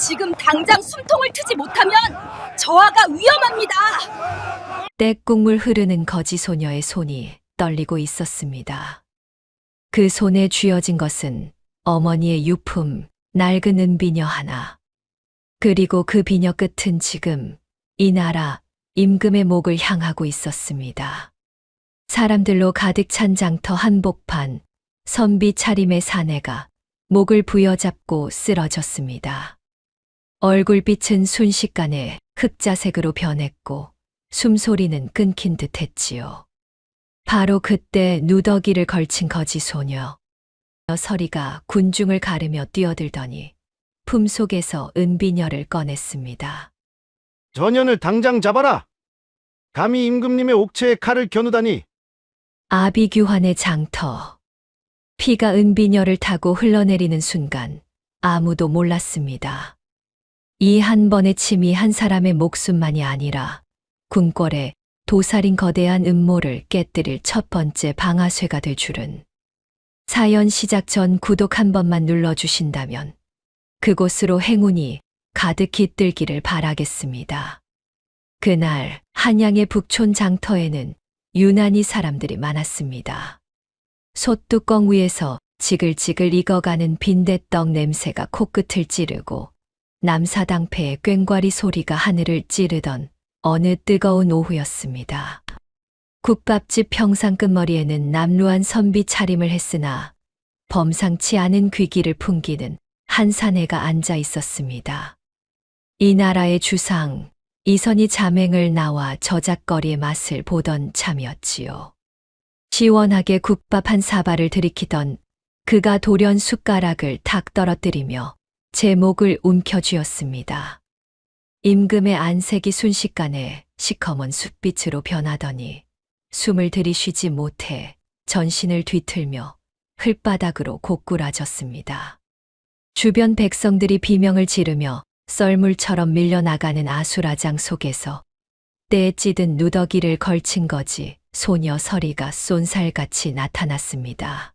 지금 당장 숨통을 트지 못하면 저하가 위험합니다. 떼국물 흐르는 거지 소녀의 손이 떨리고 있었습니다. 그 손에 쥐어진 것은 어머니의 유품, 낡은 은비녀 하나. 그리고 그 비녀 끝은 지금 이 나라 임금의 목을 향하고 있었습니다. 사람들로 가득 찬 장터 한복판, 선비 차림의 사내가 목을 부여잡고 쓰러졌습니다. 얼굴빛은 순식간에 흑자색으로 변했고 숨소리는 끊긴 듯 했지요. 바로 그때 누더기를 걸친 거지 소녀. 서리가 군중을 가르며 뛰어들더니 품속에서 은비녀를 꺼냈습니다. 전현을 당장 잡아라! 감히 임금님의 옥체에 칼을 겨누다니! 아비규환의 장터. 피가 은비녀를 타고 흘러내리는 순간 아무도 몰랐습니다. 이 한 번의 침이 한 사람의 목숨만이 아니라 궁궐에 도살인 거대한 음모를 깨뜨릴 첫 번째 방아쇠가 될 줄은. 사연 시작 전 구독 한 번만 눌러주신다면 그곳으로 행운이 가득 깃들기를 바라겠습니다. 그날 한양의 북촌 장터에는 유난히 사람들이 많았습니다. 솥뚜껑 위에서 지글지글 익어가는 빈대떡 냄새가 코끝을 찌르고 남사당패의 꽹과리 소리가 하늘을 찌르던 어느 뜨거운 오후였습니다. 국밥집 평상 끝머리에는 남루한 선비 차림을 했으나 범상치 않은 귀기를 풍기는 한 사내가 앉아 있었습니다. 이 나라의 주상, 이선희 자맹을 나와 저작거리의 맛을 보던 참이었지요. 시원하게 국밥 한 사발을 들이키던 그가 돌연 숟가락을 탁 떨어뜨리며 제 목을 움켜쥐었습니다. 임금의 안색이 순식간에 시커먼 숯빛으로 변하더니 숨을 들이쉬지 못해 전신을 뒤틀며 흙바닥으로 고꾸라졌습니다. 주변 백성들이 비명을 지르며 썰물처럼 밀려나가는 아수라장 속에서 때에 찌든 누더기를 걸친 거지 소녀 서리가 쏜살같이 나타났습니다.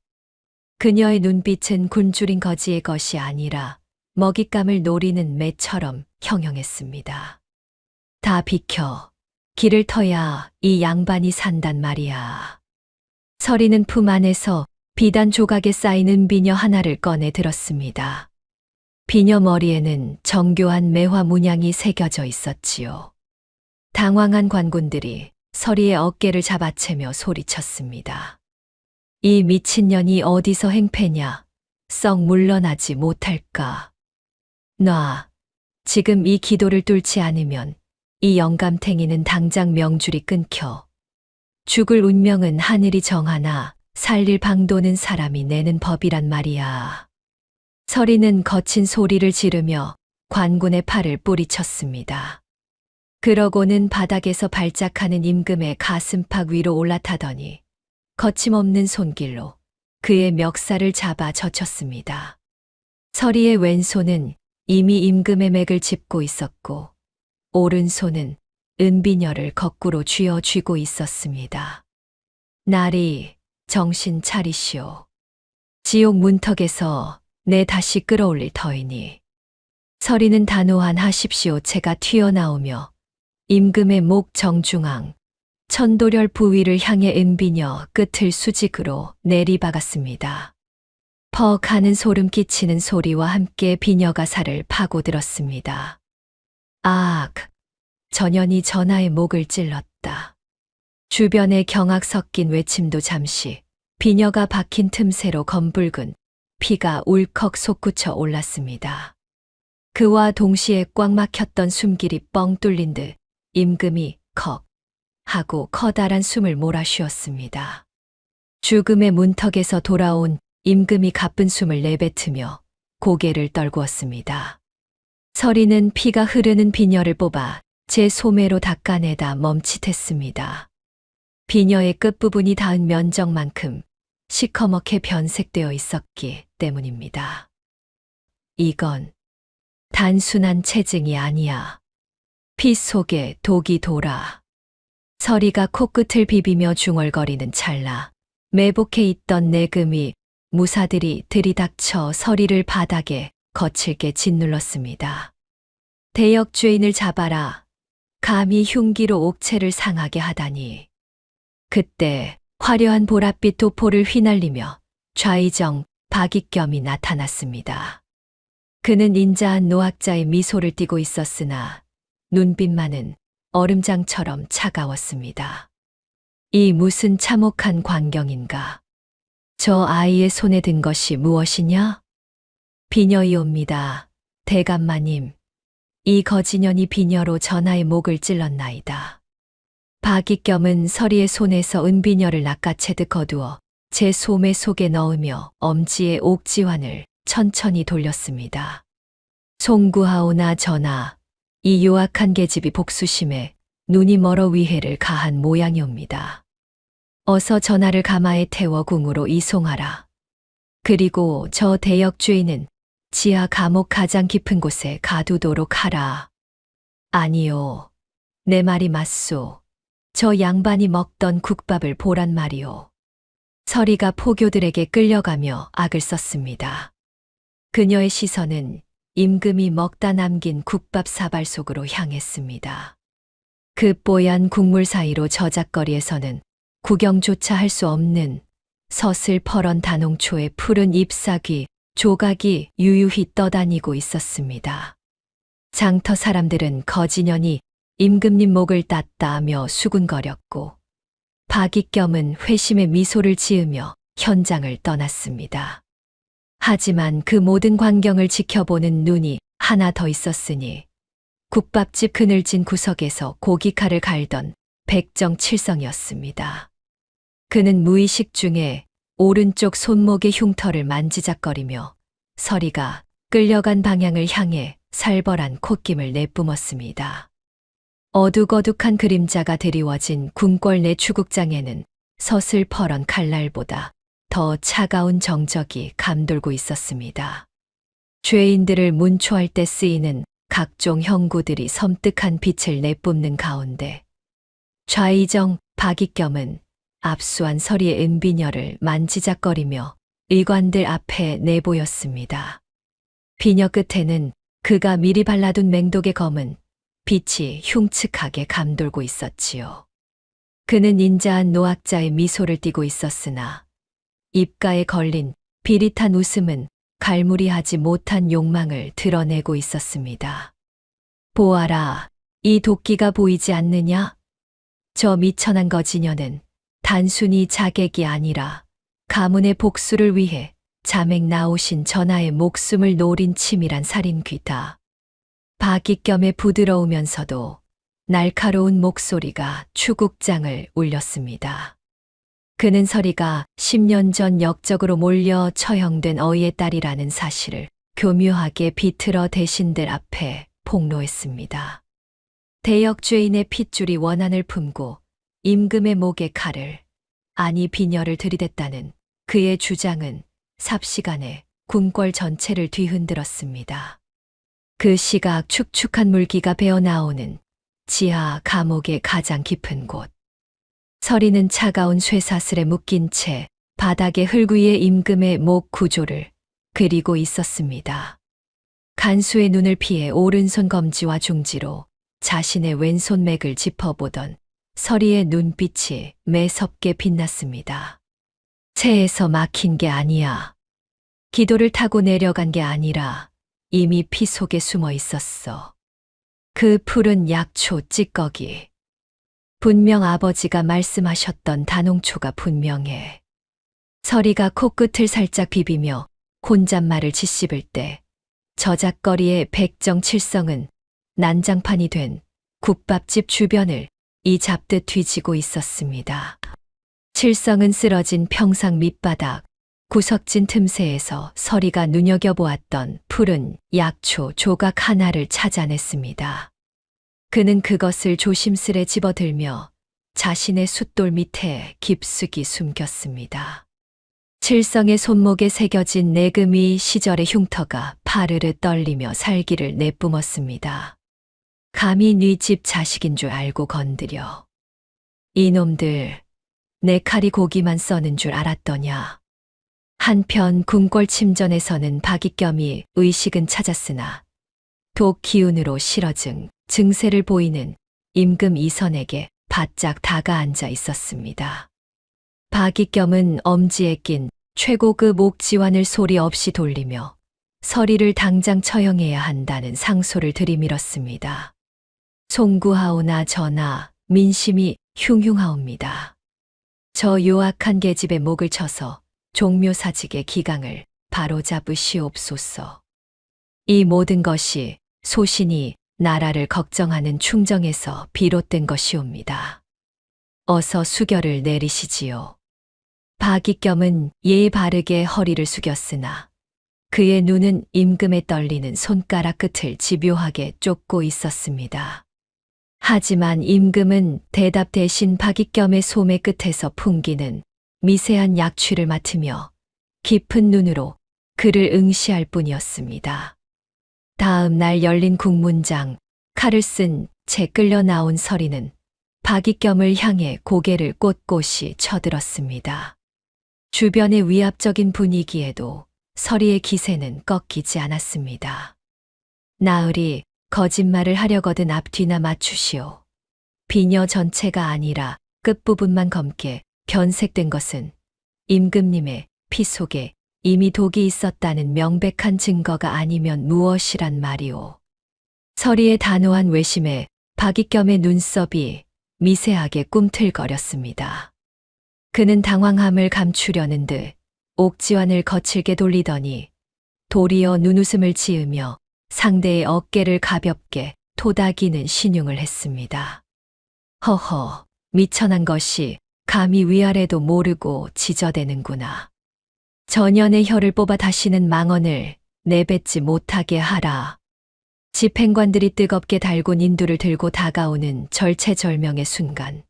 그녀의 눈빛은 굶주린 거지의 것이 아니라 먹잇감을 노리는 매처럼 형형했습니다. 다 비켜. 길을 터야 이 양반이 산단 말이야. 서리는 품 안에서 비단 조각에 쌓인 은비녀 하나를 꺼내 들었습니다. 비녀 머리에는 정교한 매화 문양이 새겨져 있었지요. 당황한 관군들이 서리의 어깨를 잡아채며 소리쳤습니다. 이 미친년이 어디서 행패냐? 썩 물러나지 못할까? 놔. 지금 이 기도를 뚫지 않으면 이 영감탱이는 당장 명줄이 끊겨. 죽을 운명은 하늘이 정하나 살릴 방도는 사람이 내는 법이란 말이야. 서리는 거친 소리를 지르며 관군의 팔을 뿌리쳤습니다. 그러고는 바닥에서 발작하는 임금의 가슴팍 위로 올라타더니 거침없는 손길로 그의 멱살을 잡아 젖혔습니다. 서리의 왼손은 이미 임금의 맥을 짚고 있었고 오른손은 은비녀를 거꾸로 쥐어 쥐고 있었습니다. 나리, 정신 차리시오. 지옥 문턱에서 내 다시 끌어올릴 터이니. 서리는 단호한 하십시오 체가 튀어나오며 임금의 목 정중앙, 천도렬 부위를 향해 은비녀 끝을 수직으로 내리박았습니다. 퍽 하는 소름 끼치는 소리와 함께 비녀가 살을 파고들었습니다. 악! 전연이 전하의 목을 찔렀다. 주변의 경악 섞인 외침도 잠시 비녀가 박힌 틈새로 검붉은 피가 울컥 솟구쳐 올랐습니다. 그와 동시에 꽉 막혔던 숨길이 뻥 뚫린 듯 임금이 컥 하고 커다란 숨을 몰아쉬었습니다. 죽음의 문턱에서 돌아온 임금이 가쁜 숨을 내뱉으며 고개를 떨구었습니다. 서리는 피가 흐르는 비녀를 뽑아 제 소매로 닦아내다 멈칫했습니다. 비녀의 끝부분이 닿은 면적만큼 시커멓게 변색되어 있었기 때문입니다. 이건 단순한 체증이 아니야. 피 속에 독이 돌아. 서리가 코끝을 비비며 중얼거리는 찰나 매복해 있던 내금이 무사들이 들이닥쳐 서리를 바닥에 거칠게 짓눌렀습니다. 대역 죄인을 잡아라. 감히 흉기로 옥체를 상하게 하다니. 그때 화려한 보랏빛 도포를 휘날리며 좌의정 박익겸이 나타났습니다. 그는 인자한 노학자의 미소를 띠고 있었으나 눈빛만은 얼음장처럼 차가웠습니다. 이 무슨 참혹한 광경인가? 저 아이의 손에 든 것이 무엇이냐? 비녀이옵니다. 대감마님, 이 거지년이 비녀로 전하의 목을 찔렀나이다. 박익겸은 서리의 손에서 은비녀를 낚아채듯 거두어 제 소매 속에 넣으며 엄지의 옥지환을 천천히 돌렸습니다. 송구하오나 전하, 이 요악한 계집이 복수심에 눈이 멀어 위해를 가한 모양이옵니다. 어서 전하를 가마에 태워 궁으로 이송하라. 그리고 저 대역 죄인은 지하 감옥 가장 깊은 곳에 가두도록 하라. 아니요, 내 말이 맞소. 저 양반이 먹던 국밥을 보란 말이오. 서리가 포교들에게 끌려가며 악을 썼습니다. 그녀의 시선은 임금이 먹다 남긴 국밥 사발 속으로 향했습니다. 그 뽀얀 국물 사이로 저작거리에서는 구경조차 할 수 없는 서슬퍼런 단홍초의 푸른 잎사귀, 조각이 유유히 떠다니고 있었습니다. 장터 사람들은 거지년이 임금님 목을 땄다 하며 수군거렸고 박익겸은 회심의 미소를 지으며 현장을 떠났습니다. 하지만 그 모든 광경을 지켜보는 눈이 하나 더 있었으니 국밥집 그늘진 구석에서 고기칼을 갈던 백정칠성이었습니다. 그는 무의식 중에 오른쪽 손목의 흉터를 만지작거리며 서리가 끌려간 방향을 향해 살벌한 콧김을 내뿜었습니다. 어둑어둑한 그림자가 드리워진 궁궐 내 추국장에는 서슬퍼런 칼날보다 더 차가운 정적이 감돌고 있었습니다. 죄인들을 문초할 때 쓰이는 각종 형구들이 섬뜩한 빛을 내뿜는 가운데 좌의정 박익겸은 압수한 서리의 은비녀를 만지작거리며 의관들 앞에 내보였습니다. 비녀 끝에는 그가 미리 발라둔 맹독의 검은 빛이 흉측하게 감돌고 있었지요. 그는 인자한 노학자의 미소를 띠고 있었으나 입가에 걸린 비릿한 웃음은 갈무리하지 못한 욕망을 드러내고 있었습니다. 보아라, 이 도끼가 보이지 않느냐? 저 미천한 거지녀는 단순히 자객이 아니라 가문의 복수를 위해 자맥 나오신 전하의 목숨을 노린 치밀한 살인귀다. 박익겸의 부드러우면서도 날카로운 목소리가 추국장을 울렸습니다. 그는 서리가 10년 전 역적으로 몰려 처형된 어이의 딸이라는 사실을 교묘하게 비틀어 대신들 앞에 폭로했습니다. 대역 죄인의 핏줄이 원한을 품고 임금의 목에 칼을, 아니 비녀를 들이댔다는 그의 주장은 삽시간에 궁궐 전체를 뒤흔들었습니다. 그 시각 축축한 물기가 배어나오는 지하 감옥의 가장 깊은 곳. 서리는 차가운 쇠사슬에 묶인 채 바닥에 흙 위에 임금의 목 구조를 그리고 있었습니다. 간수의 눈을 피해 오른손 검지와 중지로 자신의 왼손 맥을 짚어보던 서리의 눈빛이 매섭게 빛났습니다. 체에서 막힌 게 아니야. 기도를 타고 내려간 게 아니라 이미 피 속에 숨어 있었어. 그 푸른 약초 찌꺼기. 분명 아버지가 말씀하셨던 단홍초가 분명해. 서리가 코끝을 살짝 비비며 혼잣말을 짓씹을 때 저작거리의 백정칠성은 난장판이 된 국밥집 주변을 이 잡듯 뒤지고 있었습니다. 칠성은 쓰러진 평상 밑바닥, 구석진 틈새에서 서리가 눈여겨보았던 푸른 약초 조각 하나를 찾아냈습니다. 그는 그것을 조심스레 집어들며 자신의 숫돌 밑에 깊숙이 숨겼습니다. 칠성의 손목에 새겨진 내금이 시절의 흉터가 파르르 떨리며 살기를 내뿜었습니다. 감히 네 집 자식인 줄 알고 건드려. 이놈들, 내 칼이 고기만 써는 줄 알았더냐. 한편 궁궐 침전에서는 박익겸이 의식은 찾았으나 독 기운으로 실어증 증세를 보이는 임금 이선에게 바짝 다가앉아 있었습니다. 박익겸은 엄지에 낀 최고급 옥지환을 소리 없이 돌리며 서리를 당장 처형해야 한다는 상소를 들이밀었습니다. 송구하오나 전하, 민심이 흉흉하옵니다. 저 요악한 계집의 목을 쳐서 종묘사직의 기강을 바로잡으시옵소서. 이 모든 것이 소신이 나라를 걱정하는 충정에서 비롯된 것이옵니다. 어서 수결을 내리시지요. 박익겸은 예의 바르게 허리를 숙였으나 그의 눈은 임금의 떨리는 손가락 끝을 집요하게 쫓고 있었습니다. 하지만 임금은 대답 대신 박익겸의 소매 끝에서 풍기는 미세한 약취를 맡으며 깊은 눈으로 그를 응시할 뿐이었습니다. 다음 날 열린 국문장, 칼을 쓴 채 끌려 나온 서리는 박익겸을 향해 고개를 꼿꼿이 쳐들었습니다. 주변의 위압적인 분위기에도 서리의 기세는 꺾이지 않았습니다. 나으리, 거짓말을 하려거든 앞뒤나 맞추시오. 비녀 전체가 아니라 끝부분만 검게 변색된 것은 임금님의 피 속에 이미 독이 있었다는 명백한 증거가 아니면 무엇이란 말이오. 서리의 단호한 외심에 박익겸의 눈썹이 미세하게 꿈틀거렸습니다. 그는 당황함을 감추려는 듯 옥지환을 거칠게 돌리더니 도리어 눈웃음을 지으며 상대의 어깨를 가볍게 토닥이는 신용을 했습니다. 허허, 미천한 것이 감히 위아래도 모르고 지저대는구나. 전연의 혀를 뽑아 다시는 망언을 내뱉지 못하게 하라. 집행관들이 뜨겁게 달군 인두를 들고 다가오는 절체절명의 순간,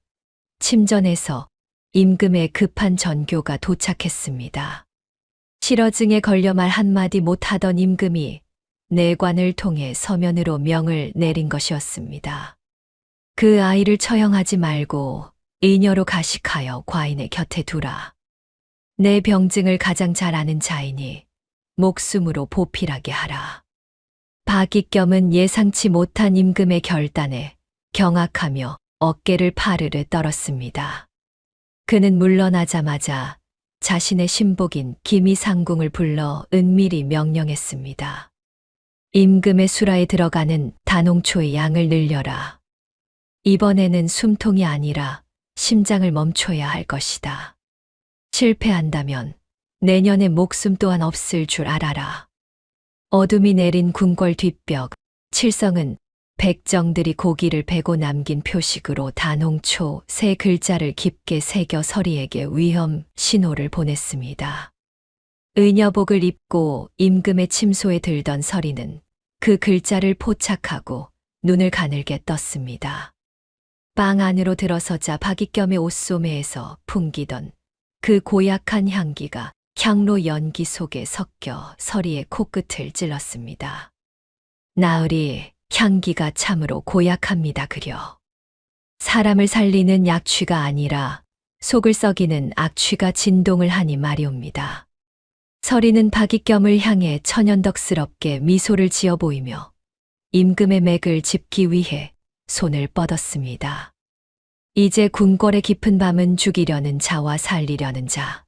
침전에서 임금의 급한 전교가 도착했습니다. 실어증에 걸려 말 한마디 못하던 임금이 내관을 통해 서면으로 명을 내린 것이었습니다. 그 아이를 처형하지 말고 이녀로 가식하여 과인의 곁에 두라. 내 병증을 가장 잘 아는 자이니 목숨으로 보필하게 하라. 박익겸은 예상치 못한 임금의 결단에 경악하며 어깨를 파르르 떨었습니다. 그는 물러나자마자 자신의 신복인 기미상궁을 불러 은밀히 명령했습니다. 임금의 수라에 들어가는 단홍초의 양을 늘려라. 이번에는 숨통이 아니라 심장을 멈춰야 할 것이다. 실패한다면 내년에 목숨 또한 없을 줄 알아라. 어둠이 내린 궁궐 뒷벽, 칠성은 백정들이 고기를 베고 남긴 표식으로 단홍초 세 글자를 깊게 새겨 서리에게 위험 신호를 보냈습니다. 의녀복을 입고 임금의 침소에 들던 서리는 그 글자를 포착하고 눈을 가늘게 떴습니다. 방 안으로 들어서자 박익겸의 옷소매에서 풍기던 그 고약한 향기가 향로 연기 속에 섞여 서리의 코끝을 찔렀습니다. 나으리, 향기가 참으로 고약합니다 그려. 사람을 살리는 약취가 아니라 속을 썩이는 악취가 진동을 하니 말이옵니다. 서리는 박익겸을 향해 천연덕스럽게 미소를 지어 보이며 임금의 맥을 짚기 위해 손을 뻗었습니다. 이제 궁궐의 깊은 밤은 죽이려는 자와 살리려는 자,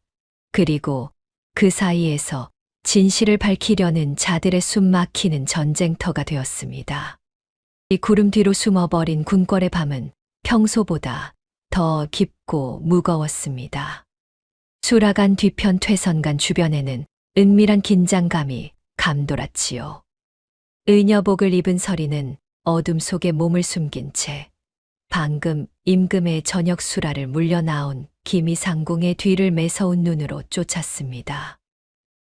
그리고 그 사이에서 진실을 밝히려는 자들의 숨 막히는 전쟁터가 되었습니다. 이 구름 뒤로 숨어버린 궁궐의 밤은 평소보다 더 깊고 무거웠습니다. 수라간 뒤편 퇴선간 주변에는 은밀한 긴장감이 감돌았지요. 의녀복을 입은 서리는 어둠 속에 몸을 숨긴 채 방금 임금의 저녁 수라를 물려 나온 기미상궁의 뒤를 매서운 눈으로 쫓았습니다.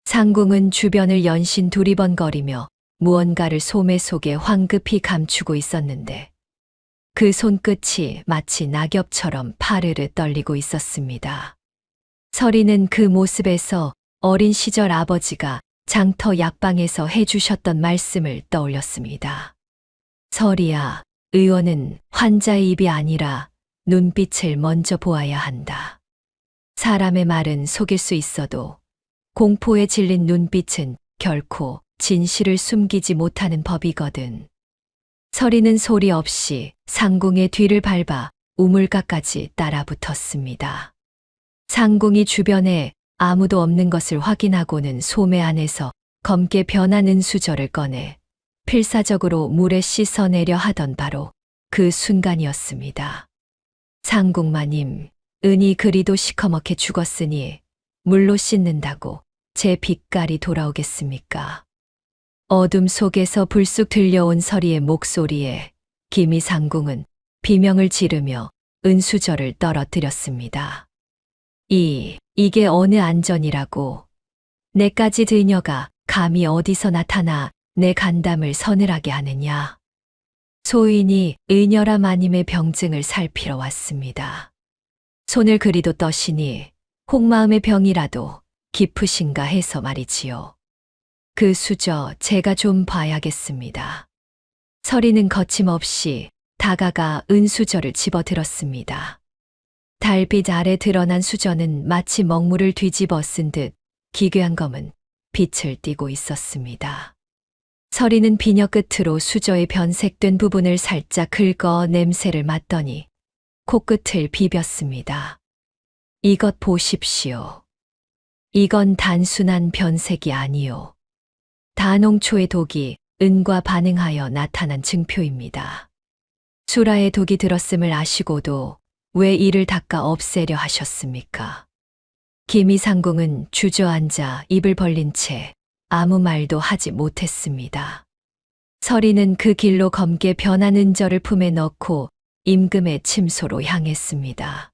상궁은 주변을 연신 두리번거리며 무언가를 소매 속에 황급히 감추고 있었는데 그 손끝이 마치 낙엽처럼 파르르 떨리고 있었습니다. 서리는 그 모습에서 어린 시절 아버지가 장터 약방에서 해주셨던 말씀을 떠올렸습니다. 서리야, 의원은 환자의 입이 아니라 눈빛을 먼저 보아야 한다. 사람의 말은 속일 수 있어도 공포에 질린 눈빛은 결코 진실을 숨기지 못하는 법이거든. 서리는 소리 없이 상궁의 뒤를 밟아 우물가까지 따라붙었습니다. 상궁이 주변에 아무도 없는 것을 확인하고는 소매 안에서 검게 변한 은수저를 꺼내 필사적으로 물에 씻어내려 하던 바로 그 순간이었습니다. 상궁마님, 은이 그리도 시커멓게 죽었으니 물로 씻는다고 제 빛깔이 돌아오겠습니까? 어둠 속에서 불쑥 들려온 서리의 목소리에 김이 상궁은 비명을 지르며 은수저를 떨어뜨렸습니다. 이게 어느 안전이라고. 내까지 들녀가 감히 어디서 나타나 내 간담을 서늘하게 하느냐. 소인이 의녀라 마님의 병증을 살피러 왔습니다. 손을 그리도 떠시니 혹마음의 병이라도 깊으신가 해서 말이지요. 그 수저 제가 좀 봐야겠습니다. 서리는 거침없이 다가가 은수저를 집어들었습니다. 달빛 아래 드러난 수저는 마치 먹물을 뒤집어 쓴 듯 기괴한 검은 빛을 띠고 있었습니다. 서리는 비녀 끝으로 수저의 변색된 부분을 살짝 긁어 냄새를 맡더니 코끝을 비볐습니다. 이것 보십시오. 이건 단순한 변색이 아니요. 다농초의 독이 은과 반응하여 나타난 증표입니다. 수라의 독이 들었음을 아시고도 왜 이를 닦아 없애려 하셨습니까? 김이상궁은 주저앉아 입을 벌린 채 아무 말도 하지 못했습니다. 서리는 그 길로 검게 변한 은절을 품에 넣고 임금의 침소로 향했습니다.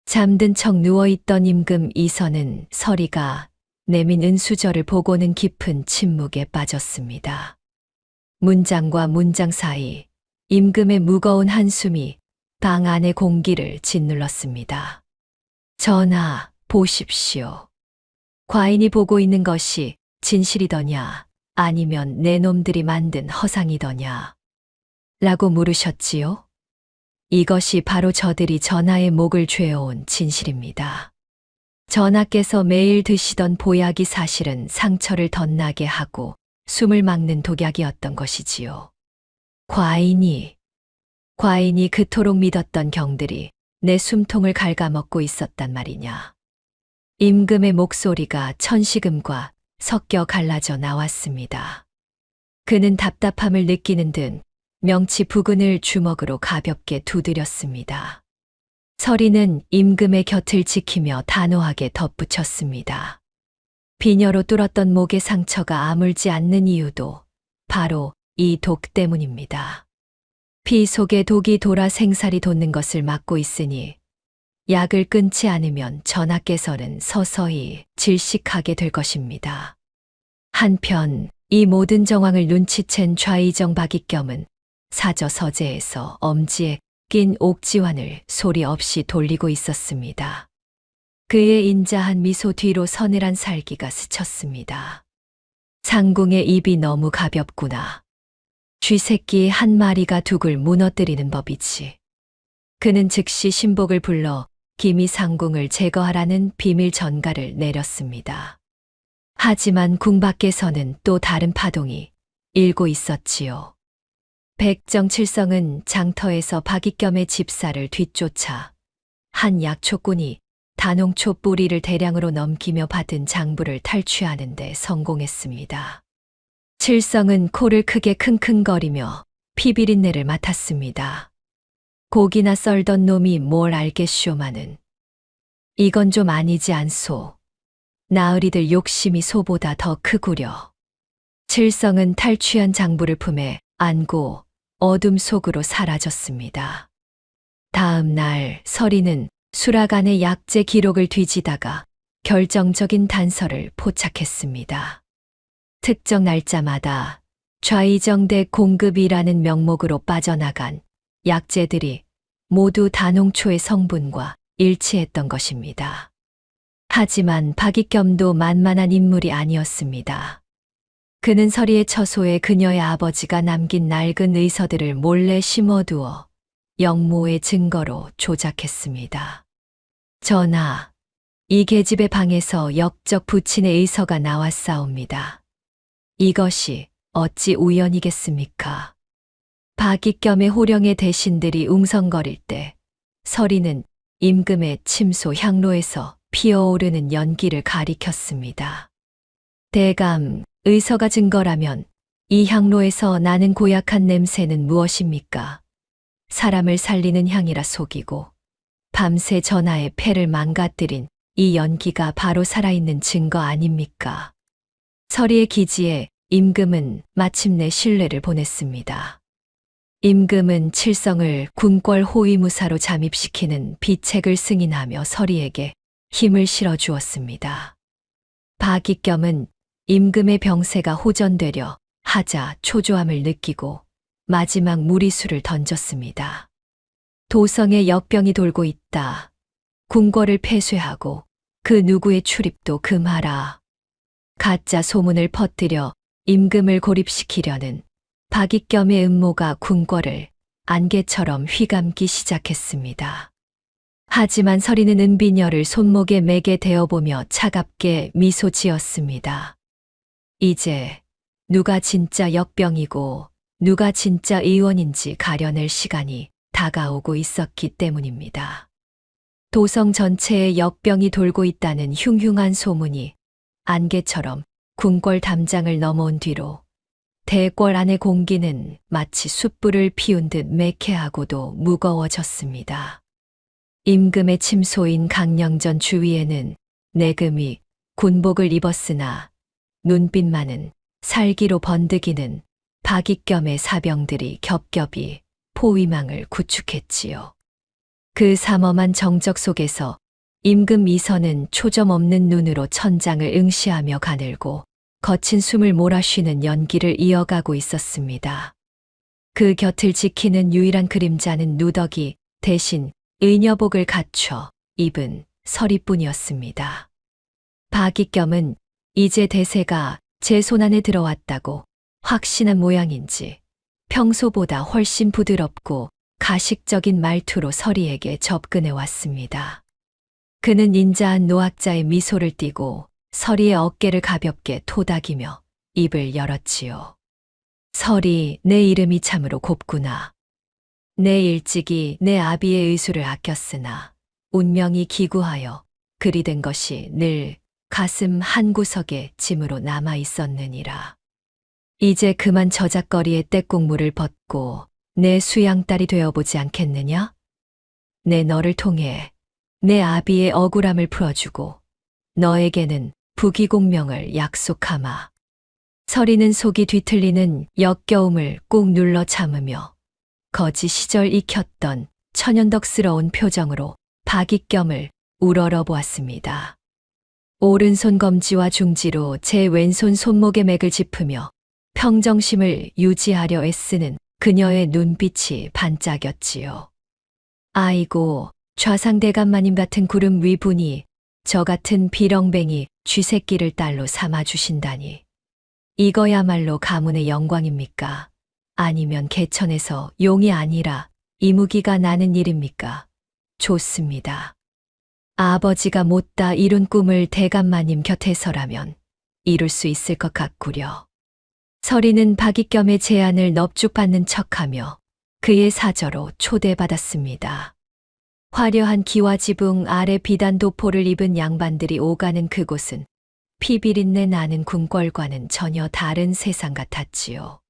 잠든 척 누워있던 임금 이선은 서리가 내민 은수저를 보고는 깊은 침묵에 빠졌습니다. 문장과 문장 사이 임금의 무거운 한숨이 방 안의 공기를 짓눌렀습니다. 전하, 보십시오. 과인이 보고 있는 것이 진실이더냐, 아니면 내 놈들이 만든 허상이더냐? 라고 물으셨지요? 이것이 바로 저들이 전하의 목을 죄어온 진실입니다. 전하께서 매일 드시던 보약이 사실은 상처를 덧나게 하고 숨을 막는 독약이었던 것이지요. 과인이 그토록 믿었던 경들이 내 숨통을 갉아먹고 있었단 말이냐. 임금의 목소리가 천시금과 섞여 갈라져 나왔습니다. 그는 답답함을 느끼는 듯 명치 부근을 주먹으로 가볍게 두드렸습니다. 서리는 임금의 곁을 지키며 단호하게 덧붙였습니다. 비녀로 뚫었던 목의 상처가 아물지 않는 이유도 바로 이 독 때문입니다. 피 속에 독이 돌아 생살이 돋는 것을 막고 있으니 약을 끊지 않으면 전하께서는 서서히 질식하게 될 것입니다. 한편 이 모든 정황을 눈치챈 좌의정 박익겸은 사저 서재에서 엄지에 낀 옥지환을 소리 없이 돌리고 있었습니다. 그의 인자한 미소 뒤로 서늘한 살기가 스쳤습니다. 상궁의 입이 너무 가볍구나. 쥐새끼 한 마리가 둑을 무너뜨리는 법이지. 그는 즉시 신복을 불러 김이상궁을 제거하라는 비밀 전가를 내렸습니다. 하지만 궁 밖에서는 또 다른 파동이 일고 있었지요. 백정칠성은 장터에서 박익겸의 집사를 뒤쫓아 한 약초꾼이 다농초 뿌리를 대량으로 넘기며 받은 장부를 탈취하는 데 성공했습니다. 칠성은 코를 크게 킁킁거리며 피비린내를 맡았습니다. 고기나 썰던 놈이 뭘 알겠쇼마는. 이건 좀 아니지 않소. 나으리들 욕심이 소보다 더 크구려. 칠성은 탈취한 장부를 품에 안고 어둠 속으로 사라졌습니다. 다음 날 서리는 수라간의 약재 기록을 뒤지다가 결정적인 단서를 포착했습니다. 특정 날짜마다 좌의정대 공급이라는 명목으로 빠져나간 약재들이 모두 다농초의 성분과 일치했던 것입니다. 하지만 박익겸도 만만한 인물이 아니었습니다. 그는 서리의 처소에 그녀의 아버지가 남긴 낡은 의서들을 몰래 심어두어 영모의 증거로 조작했습니다. 전하, 이 계집의 방에서 역적 부친의 의서가 나왔사옵니다. 이것이 어찌 우연이겠습니까? 박익겸의 호령의 대신들이 웅성거릴 때 서리는 임금의 침소 향로에서 피어오르는 연기를 가리켰습니다. 대감, 의서가 증거라면 이 향로에서 나는 고약한 냄새는 무엇입니까? 사람을 살리는 향이라 속이고 밤새 전하의 패를 망가뜨린 이 연기가 바로 살아있는 증거 아닙니까? 서리의 기지에 임금은 마침내 신뢰를 보냈습니다. 임금은 칠성을 궁궐 호위무사로 잠입시키는 비책을 승인하며 서리에게 힘을 실어주었습니다. 박익겸은 임금의 병세가 호전되려 하자 초조함을 느끼고 마지막 무리수를 던졌습니다. 도성에 역병이 돌고 있다. 궁궐을 폐쇄하고 그 누구의 출입도 금하라. 가짜 소문을 퍼뜨려 임금을 고립시키려는 박익겸의 음모가 궁궐을 안개처럼 휘감기 시작했습니다. 하지만 서리는 은비녀를 손목에 매게 대어보며 차갑게 미소 지었습니다. 이제 누가 진짜 역병이고 누가 진짜 의원인지 가려낼 시간이 다가오고 있었기 때문입니다. 도성 전체에 역병이 돌고 있다는 흉흉한 소문이 안개처럼 궁궐 담장을 넘어온 뒤로 대궐 안의 공기는 마치 숯불을 피운 듯 매캐하고도 무거워졌습니다. 임금의 침소인 강령전 주위에는 내금이 군복을 입었으나 눈빛만은 살기로 번득이는 박익겸의 사병들이 겹겹이 포위망을 구축했지요. 그 삼엄한 정적 속에서 임금 이선은 초점 없는 눈으로 천장을 응시하며 가늘고 거친 숨을 몰아쉬는 연기를 이어가고 있었습니다. 그 곁을 지키는 유일한 그림자는 누더기 대신 의녀복을 갖춰 입은 서리뿐이었습니다. 박익겸은 이제 대세가 제 손안에 들어왔다고 확신한 모양인지 평소보다 훨씬 부드럽고 가식적인 말투로 서리에게 접근해 왔습니다. 그는 인자한 노학자의 미소를 띠고 서리의 어깨를 가볍게 토닥이며 입을 열었지요. 서리, 내 이름이 참으로 곱구나. 내 일찍이 내 아비의 의수를 아꼈으나 운명이 기구하여 그리 된 것이 늘 가슴 한구석에 짐으로 남아 있었느니라. 이제 그만 저작거리의 떼국물을 벗고 내 수양딸이 되어보지 않겠느냐? 내 너를 통해 내 아비의 억울함을 풀어주고 너에게는 부귀공명을 약속하마. 서리는 속이 뒤틀리는 역겨움을 꾹 눌러 참으며 거지 시절 익혔던 천연덕스러운 표정으로 박익겸을 우러러 보았습니다. 오른손 검지와 중지로 제 왼손 손목의 맥을 짚으며 평정심을 유지하려 애쓰는 그녀의 눈빛이 반짝였지요. 아이고, 좌상대감마님 같은 구름 위 분이 저 같은 비렁뱅이 쥐새끼를 딸로 삼아주신다니. 이거야말로 가문의 영광입니까? 아니면 개천에서 용이 아니라 이무기가 나는 일입니까? 좋습니다. 아버지가 못다 이룬 꿈을 대감마님 곁에서라면 이룰 수 있을 것 같구려. 서리는 박익겸의 제안을 넙죽받는 척하며 그의 사저로 초대받았습니다. 화려한 기와지붕 아래 비단 도포를 입은 양반들이 오가는 그곳은 피비린내 나는 궁궐과는 전혀 다른 세상 같았지요.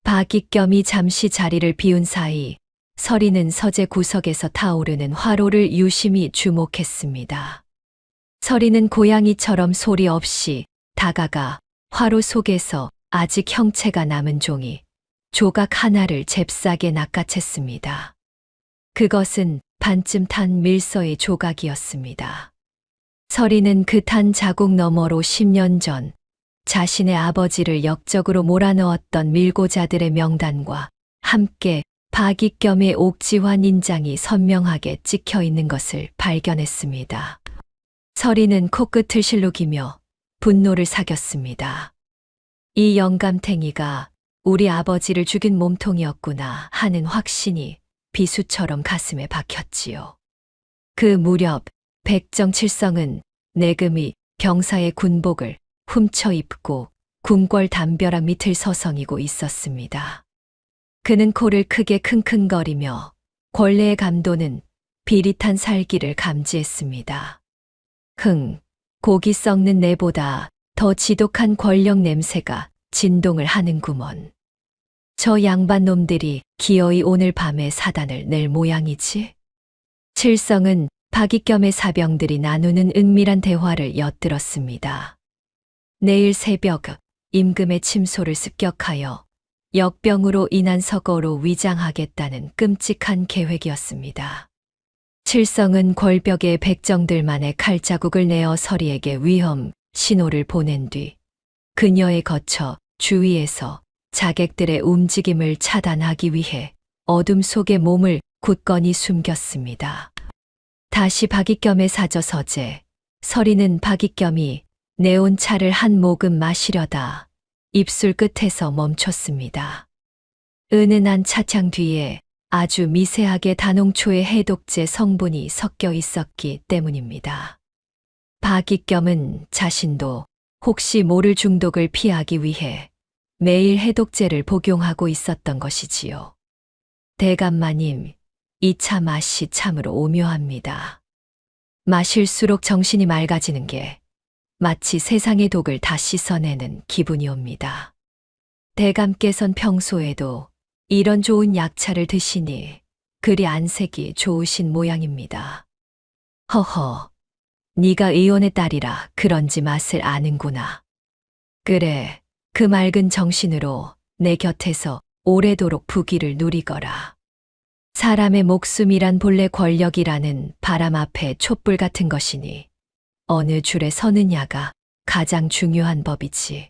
박익겸이 잠시 자리를 비운 사이 서리는 서재 구석에서 타오르는 화로를 유심히 주목했습니다. 서리는 고양이처럼 소리 없이 다가가 화로 속에서 아직 형체가 남은 종이 조각 하나를 잽싸게 낚아챘습니다. 그것은 반쯤 탄 밀서의 조각이었습니다. 서리는 그 탄 자국 너머로 10년 전 자신의 아버지를 역적으로 몰아넣었던 밀고자들의 명단과 함께 박익겸의 옥지환 인장이 선명하게 찍혀 있는 것을 발견했습니다. 서리는 코끝을 실룩이며 분노를 사겼습니다. 이 영감탱이가 우리 아버지를 죽인 몸통이었구나 하는 확신이 비수처럼 가슴에 박혔지요. 그 무렵 백정칠성은 내금이 경사의 군복을 훔쳐 입고 궁궐 담벼락 밑을 서성이고 있었습니다. 그는 코를 크게 킁킁거리며 권례의 감도는 비릿한 살기를 감지했습니다. 고기 썩는 내보다 더 지독한 권력 냄새가 진동을 하는구먼. 저 양반 놈들이 기어이 오늘 밤에 사단을 낼 모양이지? 칠성은 박익겸의 사병들이 나누는 은밀한 대화를 엿들었습니다. 내일 새벽 임금의 침소를 습격하여 역병으로 인한 서거로 위장하겠다는 끔찍한 계획이었습니다. 칠성은 궐벽에 백정들만의 칼자국을 내어 서리에게 위험 신호를 보낸 뒤 그녀에 거쳐 주위에서 자객들의 움직임을 차단하기 위해 어둠 속에 몸을 굳건히 숨겼습니다. 다시 박익겸의 사저서재, 서리는 박익겸이 내온 차를 한 모금 마시려다 입술 끝에서 멈췄습니다. 은은한 차창 뒤에 아주 미세하게 단홍초의 해독제 성분이 섞여 있었기 때문입니다. 박익겸은 자신도 혹시 모를 중독을 피하기 위해 매일 해독제를 복용하고 있었던 것이지요. 대감마님, 이 차 맛이 참으로 오묘합니다. 마실수록 정신이 맑아지는 게 마치 세상의 독을 다 씻어내는 기분이 옵니다. 대감께선 평소에도 이런 좋은 약차를 드시니 그리 안색이 좋으신 모양입니다. 허허, 네가 의원의 딸이라 그런지 맛을 아는구나. 그래, 그 맑은 정신으로 내 곁에서 오래도록 부귀를 누리거라. 사람의 목숨이란 본래 권력이라는 바람 앞에 촛불 같은 것이니 어느 줄에 서느냐가 가장 중요한 법이지.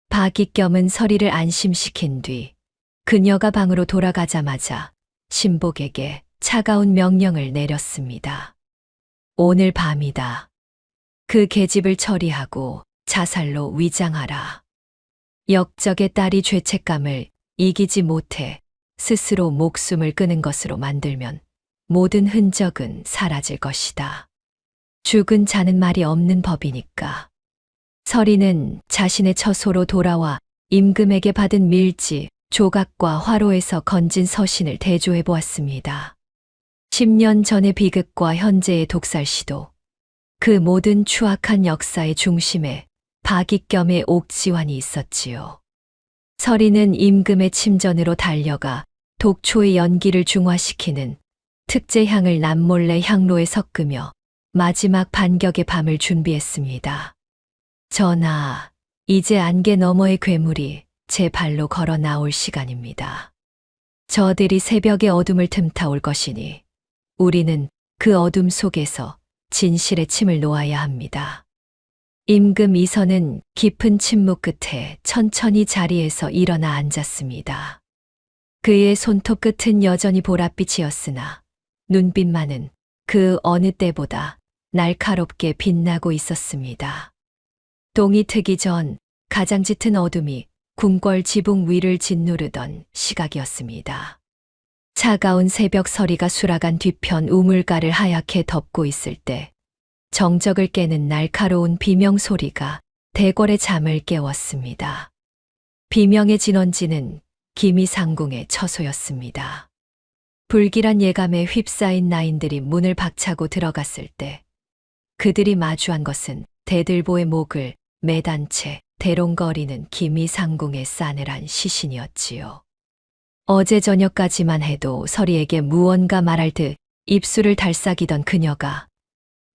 박익겸은 서리를 안심시킨 뒤 그녀가 방으로 돌아가자마자 신복에게 차가운 명령을 내렸습니다. 오늘 밤이다. 그 계집을 처리하고 자살로 위장하라. 역적의 딸이 죄책감을 이기지 못해 스스로 목숨을 끊은 것으로 만들면 모든 흔적은 사라질 것이다. 죽은 자는 말이 없는 법이니까. 서리는 자신의 처소로 돌아와 임금에게 받은 밀지, 조각과 화로에서 건진 서신을 대조해 보았습니다. 10년 전의 비극과 현재의 독살시도, 그 모든 추악한 역사의 중심에 박익겸의 옥지환이 있었지요. 서리는 임금의 침전으로 달려가 독초의 연기를 중화시키는 특제향을 남몰래 향로에 섞으며 마지막 반격의 밤을 준비했습니다. 전하, 이제 안개 너머의 괴물이 제 발로 걸어 나올 시간입니다. 저들이 새벽의 어둠을 틈타 올 것이니 우리는 그 어둠 속에서 진실의 침을 놓아야 합니다. 임금 이선은 깊은 침묵 끝에 천천히 자리에서 일어나 앉았습니다. 그의 손톱 끝은 여전히 보랏빛이었으나 눈빛만은 그 어느 때보다 날카롭게 빛나고 있었습니다. 동이 트기 전 가장 짙은 어둠이 궁궐 지붕 위를 짓누르던 시각이었습니다. 차가운 새벽 서리가 수라간 뒤편 우물가를 하얗게 덮고 있을 때 정적을 깨는 날카로운 비명 소리가 대궐의 잠을 깨웠습니다. 비명의 진원지는 기미상궁의 처소였습니다. 불길한 예감에 휩싸인 나인들이 문을 박차고 들어갔을 때 그들이 마주한 것은 대들보의 목을 매단 채 대롱거리는 기미상궁의 싸늘한 시신이었지요. 어제 저녁까지만 해도 서리에게 무언가 말할 듯 입술을 달싹이던 그녀가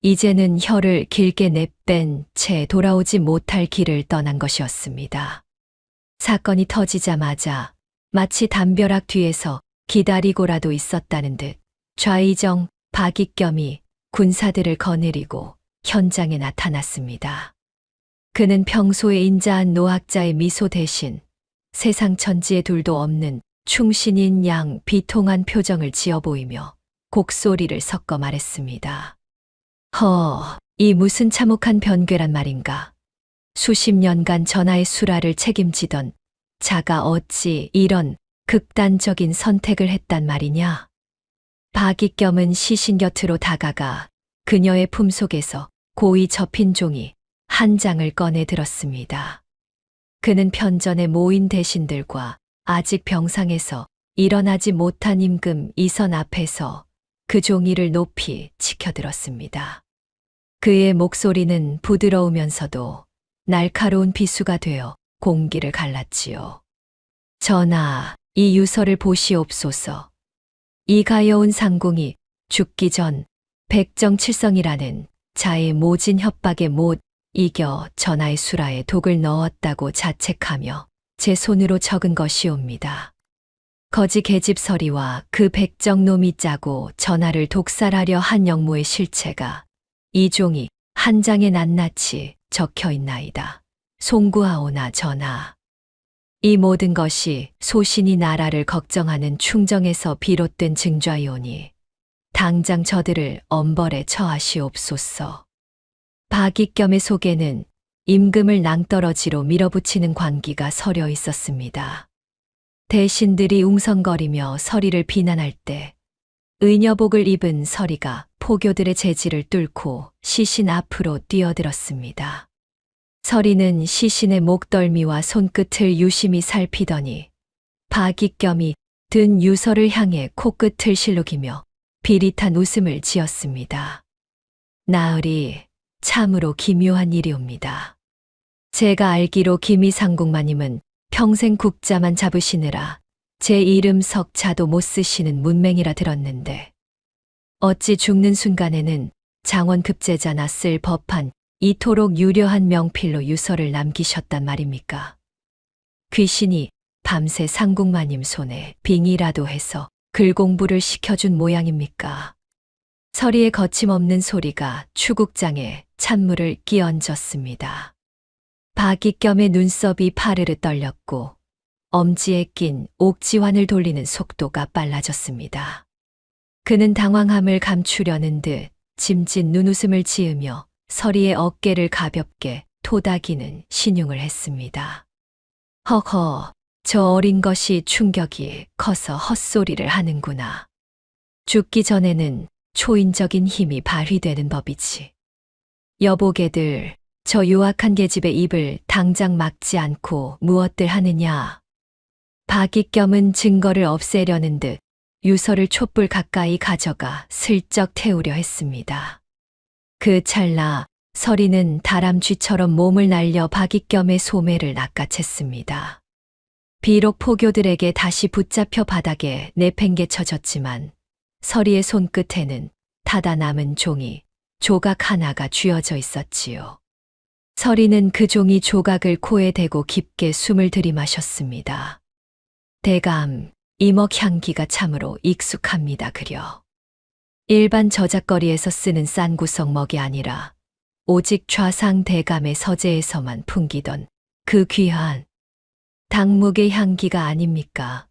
이제는 혀를 길게 내뺀 채 돌아오지 못할 길을 떠난 것이었습니다. 사건이 터지자마자 마치 담벼락 뒤에서 기다리고라도 있었다는 듯 좌의정 박익겸이 군사들을 거느리고 현장에 나타났습니다. 그는 평소에 인자한 노학자의 미소 대신 세상 천지에 둘도 없는 충신인 양 비통한 표정을 지어 보이며 곡소리를 섞어 말했습니다. 이 무슨 참혹한 변괴란 말인가. 수십 년간 전하의 수라를 책임지던 자가 어찌 이런 극단적인 선택을 했단 말이냐. 박익겸은 시신 곁으로 다가가 그녀의 품속에서 고이 접힌 종이 한 장을 꺼내 들었습니다. 그는 편전에 모인 대신들과 아직 병상에서 일어나지 못한 임금 이선 앞에서 그 종이를 높이 치켜들었습니다. 그의 목소리는 부드러우면서도 날카로운 비수가 되어 공기를 갈랐지요. 전하, 이 유서를 보시옵소서. 이 가여운 상궁이 죽기 전 백정칠성이라는 자의 모진 협박에 못 이겨 전하의 수라에 독을 넣었다고 자책하며 제 손으로 적은 것이옵니다. 거지 계집서리와 그 백정놈이 짜고 전하를 독살하려 한 영모의 실체가 이 종이 한 장에 낱낱이 적혀 있나이다. 송구하오나 전하. 이 모든 것이 소신이 나라를 걱정하는 충정에서 비롯된 증좌이오니 당장 저들을 엄벌에 처하시옵소서. 박익겸의 속에는 임금을 낭떠러지로 밀어붙이는 광기가 서려 있었습니다. 대신들이 웅성거리며 서리를 비난할 때 의녀복을 입은 서리가 포교들의 재질을 뚫고 시신 앞으로 뛰어들었습니다. 서리는 시신의 목덜미와 손끝을 유심히 살피더니 박익겸이 든 유서를 향해 코끝을 실룩이며 비릿한 웃음을 지었습니다. 나으리, 참으로 기묘한 일이옵니다. 제가 알기로 김이상궁마님은 평생 국자만 잡으시느라 제 이름 석자도 못 쓰시는 문맹이라 들었는데 어찌 죽는 순간에는 장원급제자나 쓸 법한 이토록 유려한 명필로 유서를 남기셨단 말입니까? 귀신이 밤새 상궁마님 손에 빙의라도 해서 글 공부를 시켜준 모양입니까? 서리의 거침없는 소리가 추국장에 찬물을 끼얹었습니다. 박익겸의 눈썹이 파르르 떨렸고 엄지에 낀 옥지환을 돌리는 속도가 빨라졌습니다. 그는 당황함을 감추려는 듯 짐짓 눈웃음을 지으며 서리의 어깨를 가볍게 토닥이는 신용을 했습니다. 허허, 저 어린 것이 충격이 커서 헛소리를 하는구나. 죽기 전에는 초인적인 힘이 발휘되는 법이지. 여보게들, 저 유악한 계집의 입을 당장 막지 않고 무엇들 하느냐. 박익겸은 증거를 없애려는 듯 유서를 촛불 가까이 가져가 슬쩍 태우려 했습니다. 그 찰나 서리는 다람쥐처럼 몸을 날려 박익겸의 소매를 낚아챘습니다. 비록 포교들에게 다시 붙잡혀 바닥에 내팽개쳐졌지만 서리의 손끝에는 타다 남은 종이 조각 하나가 쥐어져 있었지요. 서리는 그 종이 조각을 코에 대고 깊게 숨을 들이마셨습니다. 대감, 이 먹 향기가 참으로 익숙합니다 그려. 일반 저작거리에서 쓰는 싼 구석 먹이 아니라 오직 좌상 대감의 서재에서만 풍기던 그 귀한 당묵의 향기가 아닙니까?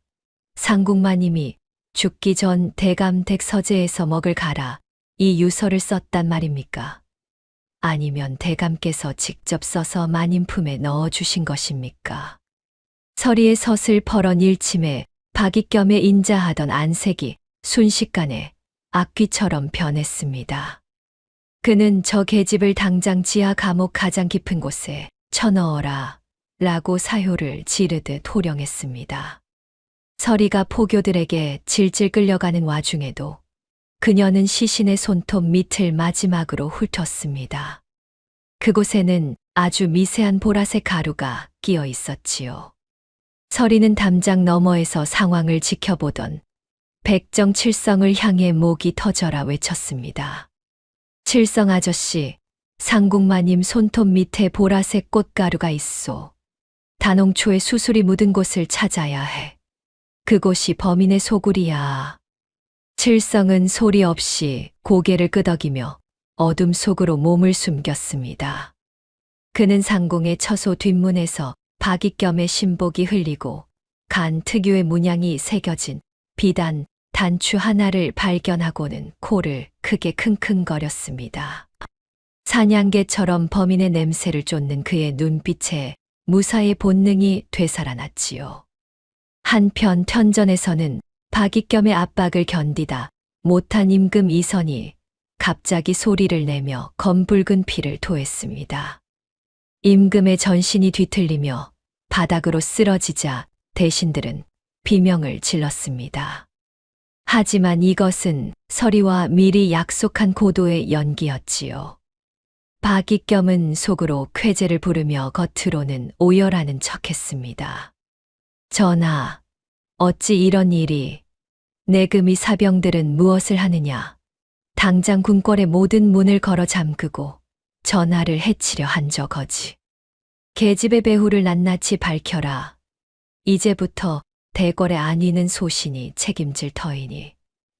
상궁마님이 죽기 전 대감 댁 서재에서 먹을 가라 이 유서를 썼단 말입니까? 아니면 대감께서 직접 써서 마님 품에 넣어주신 것입니까? 서리의 서슬퍼런 일침에 박익겸의 인자하던 안색이 순식간에 악귀처럼 변했습니다. 그는 저 계집을 당장 지하 감옥 가장 깊은 곳에 쳐넣어라 라고 사효를 지르듯 호령했습니다. 서리가 포교들에게 질질 끌려가는 와중에도 그녀는 시신의 손톱 밑을 마지막으로 훑었습니다. 그곳에는 아주 미세한 보라색 가루가 끼어 있었지요. 서리는 담장 너머에서 상황을 지켜보던 백정칠성을 향해 목이 터져라 외쳤습니다. 칠성 아저씨, 상궁마님 손톱 밑에 보라색 꽃가루가 있소. 단홍초에 수술이 묻은 곳을 찾아야 해. 그곳이 범인의 소굴이야. 칠성은 소리 없이 고개를 끄덕이며 어둠 속으로 몸을 숨겼습니다. 그는 상궁의 처소 뒷문에서 박익겸의 신복이 흘리고 간 특유의 문양이 새겨진 비단 단추 하나를 발견하고는 코를 크게 킁킁거렸습니다. 사냥개처럼 범인의 냄새를 쫓는 그의 눈빛에 무사의 본능이 되살아났지요. 한편 편전에서는 박익겸의 압박을 견디다 못한 임금 이선이 갑자기 소리를 내며 검붉은 피를 토했습니다. 임금의 전신이 뒤틀리며 바닥으로 쓰러지자 대신들은 비명을 질렀습니다. 하지만 이것은 서리와 미리 약속한 고도의 연기였지요. 박익겸은 속으로 쾌재를 부르며 겉으로는 오열하는 척했습니다. 전하, 어찌 이런 일이, 내금이 사병들은 무엇을 하느냐? 당장 궁궐의 모든 문을 걸어 잠그고 전하를 해치려 한 저거지. 계집의 배후를 낱낱이 밝혀라. 이제부터 대궐의 안위는 소신이 책임질 터이니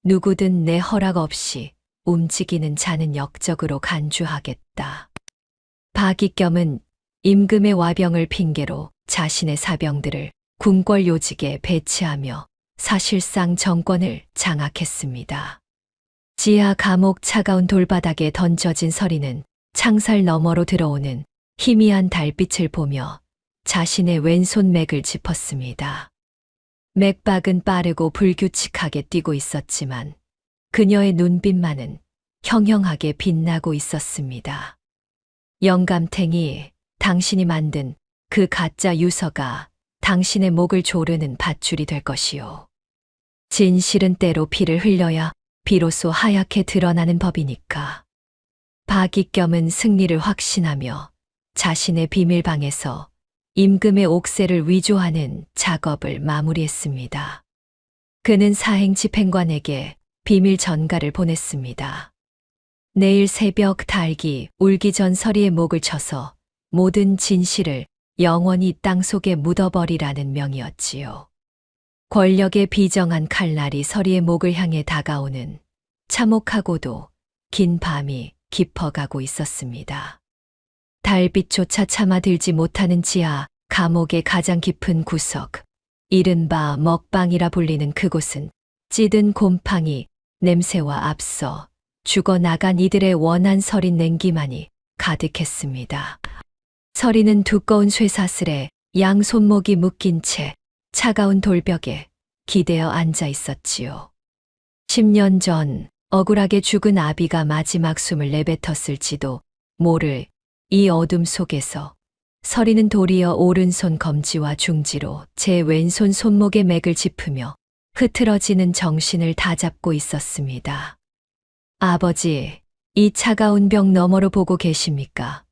누구든 내 허락 없이 움직이는 자는 역적으로 간주하겠다. 박익겸은 임금의 와병을 핑계로 자신의 사병들을 궁궐 요직에 배치하며 사실상 정권을 장악했습니다. 지하 감옥 차가운 돌바닥에 던져진 서리는 창살 너머로 들어오는 희미한 달빛을 보며 자신의 왼손 맥을 짚었습니다. 맥박은 빠르고 불규칙하게 뛰고 있었지만 그녀의 눈빛만은 형형하게 빛나고 있었습니다. 영감탱이, 당신이 만든 그 가짜 유서가 당신의 목을 조르는 밧줄이 될 것이요. 진실은 때로 피를 흘려야 비로소 하얗게 드러나는 법이니까. 박익겸은 승리를 확신하며 자신의 비밀방에서 임금의 옥새를 위조하는 작업을 마무리했습니다. 그는 사행 집행관에게 비밀 전가를 보냈습니다. 내일 새벽 닭이 울기 전 서리의 목을 쳐서 모든 진실을 영원히 땅속에 묻어버리라는 명이었지요. 권력의 비정한 칼날이 서리의 목을 향해 다가오는 참혹하고도 긴 밤이 깊어가고 있었습니다. 달빛조차 참아들지 못하는 지하 감옥의 가장 깊은 구석, 이른바 먹방이라 불리는 그곳은 찌든 곰팡이 냄새와 앞서 죽어나간 이들의 원한 서린 냉기만이 가득했습니다. 서리는 두꺼운 쇠사슬에 양 손목이 묶인 채 차가운 돌벽에 기대어 앉아 있었지요. 10년 전 억울하게 죽은 아비가 마지막 숨을 내뱉었을지도 모를 이 어둠 속에서 서리는 도리어 오른손 검지와 중지로 제 왼손 손목의 맥을 짚으며 흐트러지는 정신을 다잡고 있었습니다. 아버지, 이 차가운 벽 너머로 보고 계십니까?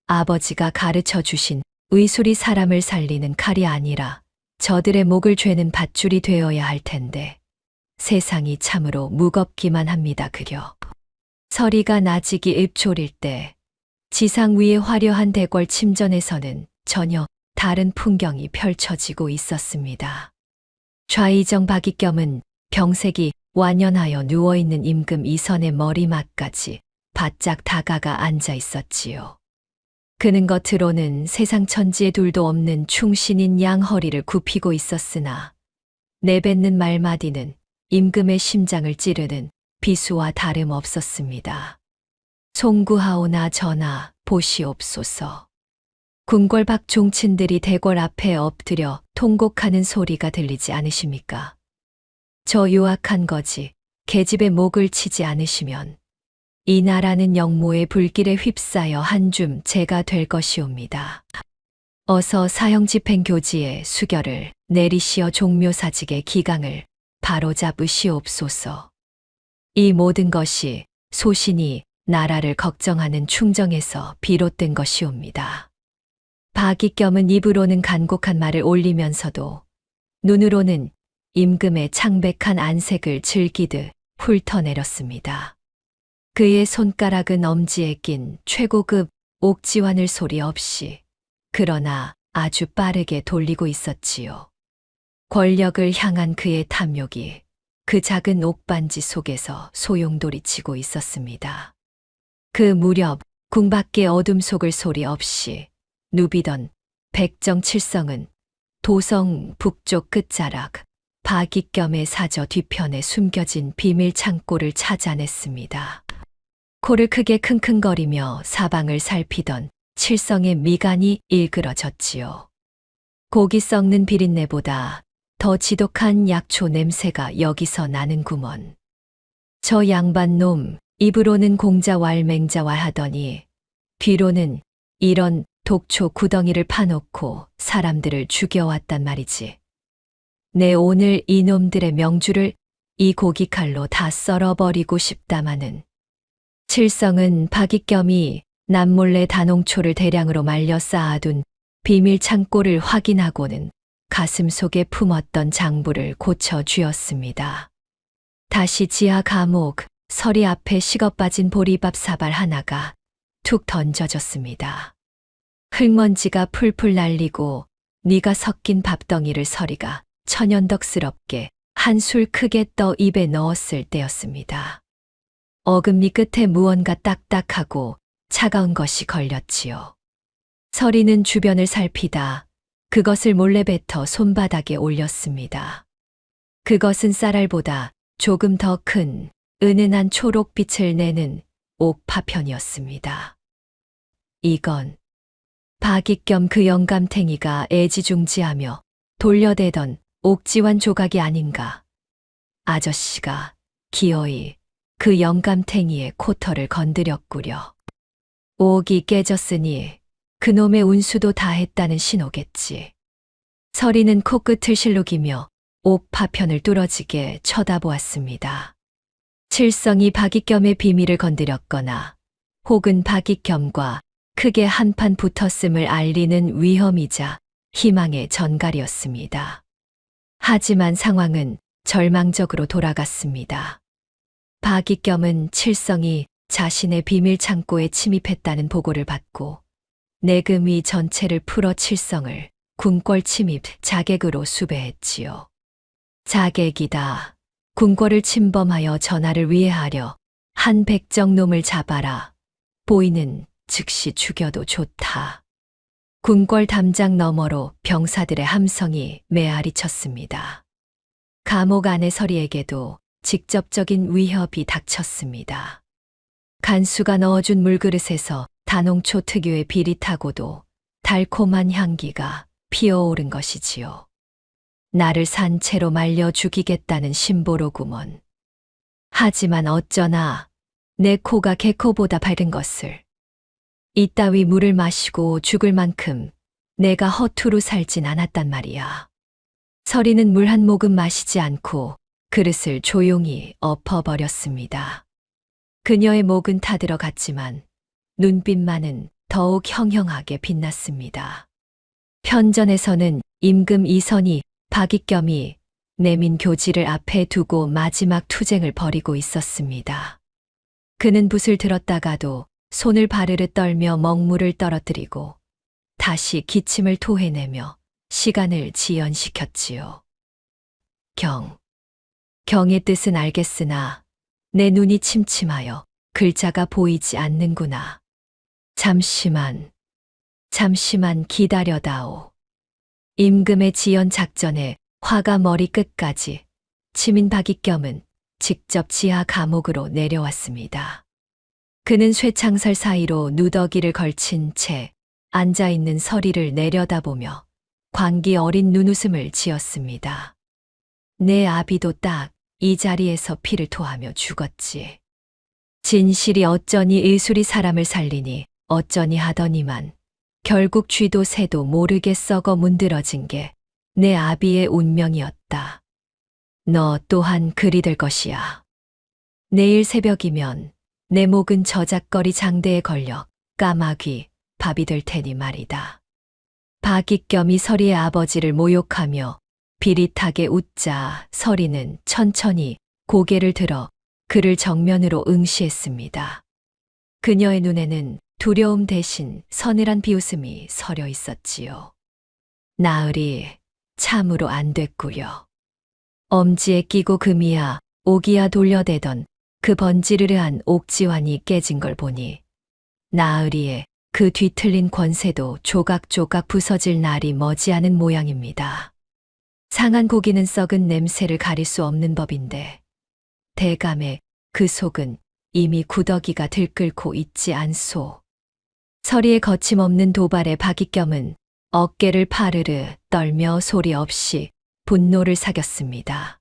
아버지가 가르쳐 주신 의술이 사람을 살리는 칼이 아니라 저들의 목을 죄는 밧줄이 되어야 할 텐데 세상이 참으로 무겁기만 합니다, 그려. 서리가 나직이 읊조릴 때 지상 위의 화려한 대궐 침전에서는 전혀 다른 풍경이 펼쳐지고 있었습니다. 좌의정 박익겸은 병색이 완연하여 누워있는 임금 이선의 머리맡까지 바짝 다가가 앉아 있었지요. 그는 겉으로는 세상 천지에 둘도 없는 충신인 양 허리를 굽히고 있었으나 내뱉는 말마디는 임금의 심장을 찌르는 비수와 다름없었습니다. 송구하오나 전하, 보시옵소서. 궁궐 밖 종친들이 대궐 앞에 엎드려 통곡하는 소리가 들리지 않으십니까? 저 유악한 거지, 계집의 목을 치지 않으시면 이 나라는 영모의 불길에 휩싸여 한줌 재가 될 것이옵니다. 어서 사형집행교지의 수결을 내리시어 종묘사직의 기강을 바로잡으시옵소서. 이 모든 것이 소신이 나라를 걱정하는 충정에서 비롯된 것이옵니다. 박익겸은 입으로는 간곡한 말을 올리면서도 눈으로는 임금의 창백한 안색을 즐기듯 훑어내렸습니다. 그의 손가락은 엄지에 낀 최고급 옥지환을 소리 없이 그러나 아주 빠르게 돌리고 있었지요. 권력을 향한 그의 탐욕이 그 작은 옥반지 속에서 소용돌이치고 있었습니다. 그 무렵 궁 밖의 어둠 속을 소리 없이 누비던 백정칠성은 도성 북쪽 끝자락 박익겸의 사저 뒤편에 숨겨진 비밀 창고를 찾아냈습니다. 코를 크게 킁킁거리며 사방을 살피던 칠성의 미간이 일그러졌지요. 고기 썩는 비린내보다 더 지독한 약초 냄새가 여기서 나는구먼. 저 양반놈 입으로는 공자왈 맹자왈 하더니 뒤로는 이런 독초 구덩이를 파놓고 사람들을 죽여왔단 말이지. 내 오늘 이놈들의 명주를 이 고기칼로 다 썰어버리고 싶다마는. 칠성은 박익겸이 남몰래 단홍초를 대량으로 말려 쌓아둔 비밀 창고를 확인하고는 가슴 속에 품었던 장부를 고쳐 쥐었습니다. 다시 지하 감옥 서리 앞에 식어빠진 보리밥 사발 하나가 툭 던져졌습니다. 흙먼지가 풀풀 날리고 니가 섞인 밥덩이를 서리가 천연덕스럽게 한술 크게 떠 입에 넣었을 때였습니다. 어금니 끝에 무언가 딱딱하고 차가운 것이 걸렸지요. 서리는 주변을 살피다 그것을 몰래 뱉어 손바닥에 올렸습니다. 그것은 쌀알보다 조금 더 큰 은은한 초록빛을 내는 옥파편이었습니다. 이건 박익겸 그 영감탱이가 애지중지하며 돌려대던 옥지환 조각이 아닌가. 아저씨가 기어이 그 영감탱이의 코털을 건드렸구려. 옥이 깨졌으니 그놈의 운수도 다했다는 신호겠지. 서리는 코끝을 실룩이며 옥파편을 뚫어지게 쳐다보았습니다. 칠성이 박익겸의 비밀을 건드렸거나 혹은 박익겸과 크게 한판 붙었음을 알리는 위험이자 희망의 전갈이었습니다. 하지만 상황은 절망적으로 돌아갔습니다. 박익겸은 칠성이 자신의 비밀 창고에 침입했다는 보고를 받고 내금위 전체를 풀어 칠성을 궁궐 침입 자객으로 수배했지요. 자객이다. 궁궐을 침범하여 전하를 위해하려 한 백정놈을 잡아라. 보이는 즉시 죽여도 좋다. 궁궐 담장 너머로 병사들의 함성이 메아리 쳤습니다. 감옥 안의 서리에게도 직접적인 위협이 닥쳤습니다. 간수가 넣어준 물그릇에서 단홍초 특유의 비릿하고도 달콤한 향기가 피어오른 것이지요. 나를 산채로 말려 죽이겠다는 심보로구먼. 하지만 어쩌나 내 코가 개코보다 밝은 것을. 이따위 물을 마시고 죽을 만큼 내가 허투루 살진 않았단 말이야. 서리는 물 한 모금 마시지 않고 그릇을 조용히 엎어버렸습니다. 그녀의 목은 타들어갔지만 눈빛만은 더욱 형형하게 빛났습니다. 편전에서는 임금 이선이 박익겸이 내민 교지를 앞에 두고 마지막 투쟁을 벌이고 있었습니다. 그는 붓을 들었다가도 손을 바르르 떨며 먹물을 떨어뜨리고 다시 기침을 토해내며 시간을 지연시켰지요. 경의 뜻은 알겠으나 내 눈이 침침하여 글자가 보이지 않는구나. 잠시만 기다려다오. 임금의 지연 작전에 화가 머리 끝까지 치민 박익겸은 직접 지하 감옥으로 내려왔습니다. 그는 쇠창살 사이로 누더기를 걸친 채 앉아있는 서리를 내려다보며 광기 어린 눈웃음을 지었습니다. 내 아비도 딱 이 자리에서 피를 토하며 죽었지. 진실이 어쩌니 의술이 사람을 살리니 어쩌니 하더니만 결국 쥐도 새도 모르게 썩어 문드러진 게 내 아비의 운명이었다. 너 또한 그리 될 것이야. 내일 새벽이면 내 목은 저작거리 장대에 걸려 까마귀 밥이 될 테니 말이다. 박익겸이 서리의 아버지를 모욕하며 비릿하게 웃자 서리는 천천히 고개를 들어 그를 정면으로 응시했습니다. 그녀의 눈에는 두려움 대신 서늘한 비웃음이 서려 있었지요. 나으리 참으로 안 됐구려. 엄지에 끼고 금이야 옥이야 돌려대던 그 번지르르한 옥지환이 깨진 걸 보니 나으리의 그 뒤틀린 권세도 조각조각 부서질 날이 머지않은 모양입니다. 상한 고기는 썩은 냄새를 가릴 수 없는 법인데 대감의 그 속은 이미 구더기가 들끓고 있지 않소. 서리의 거침없는 도발에 박익겸은 어깨를 파르르 떨며 소리 없이 분노를 사겼습니다.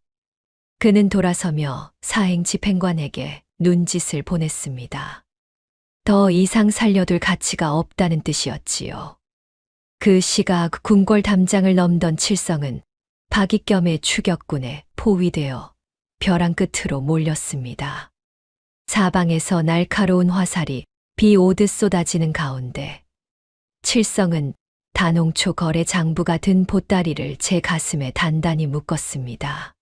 그는 돌아서며 사행 집행관에게 눈짓을 보냈습니다. 더 이상 살려둘 가치가 없다는 뜻이었지요. 그 시각 궁궐 담장을 넘던 칠성은 박익겸의 추격군에 포위되어 벼랑 끝으로 몰렸습니다. 사방에서 날카로운 화살이 비 오듯 쏟아지는 가운데 칠성은 단홍초 거래 장부가 든 보따리를 제 가슴에 단단히 묶었습니다.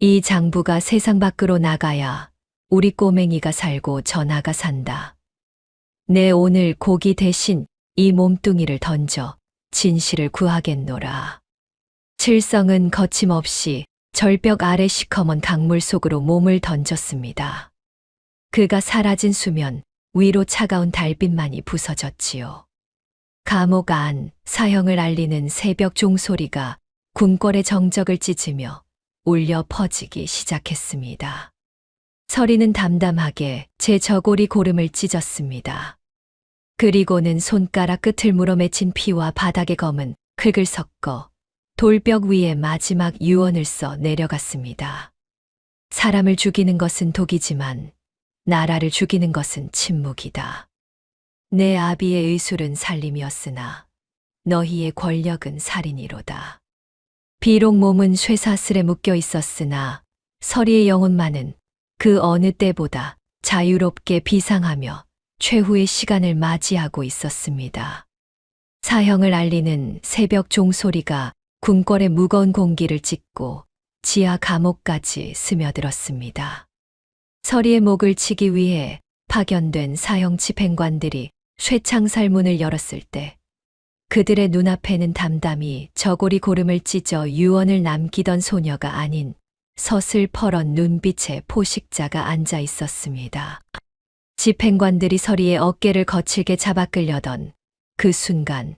이 장부가 세상 밖으로 나가야 우리 꼬맹이가 살고 전하가 산다. 내 오늘 고기 대신 이 몸뚱이를 던져 진실을 구하겠노라. 칠성은 거침없이 절벽 아래 시커먼 강물 속으로 몸을 던졌습니다. 그가 사라진 수면 위로 차가운 달빛만이 부서졌지요. 감옥 안 사형을 알리는 새벽 종소리가 궁궐의 정적을 찢으며 울려 퍼지기 시작했습니다. 서리는 담담하게 제 저고리 고름을 찢었습니다. 그리고는 손가락 끝을 물어맺힌 피와 바닥에 검은 흙을 섞어 돌벽 위에 마지막 유언을 써 내려갔습니다. 사람을 죽이는 것은 독이지만 나라를 죽이는 것은 침묵이다. 내 아비의 의술은 살림이었으나 너희의 권력은 살인이로다. 비록 몸은 쇠사슬에 묶여 있었으나 서리의 영혼만은 그 어느 때보다 자유롭게 비상하며 최후의 시간을 맞이하고 있었습니다. 사형을 알리는 새벽 종소리가 궁궐의 무거운 공기를 찢고 지하 감옥까지 스며들었습니다. 서리의 목을 치기 위해 파견된 사형 집행관들이 쇠창살 문을 열었을 때 그들의 눈앞에는 담담히 저고리 고름을 찢어 유언을 남기던 소녀가 아닌 서슬퍼런 눈빛의 포식자가 앉아 있었습니다. 집행관들이 서리의 어깨를 거칠게 잡아 끌려던 그 순간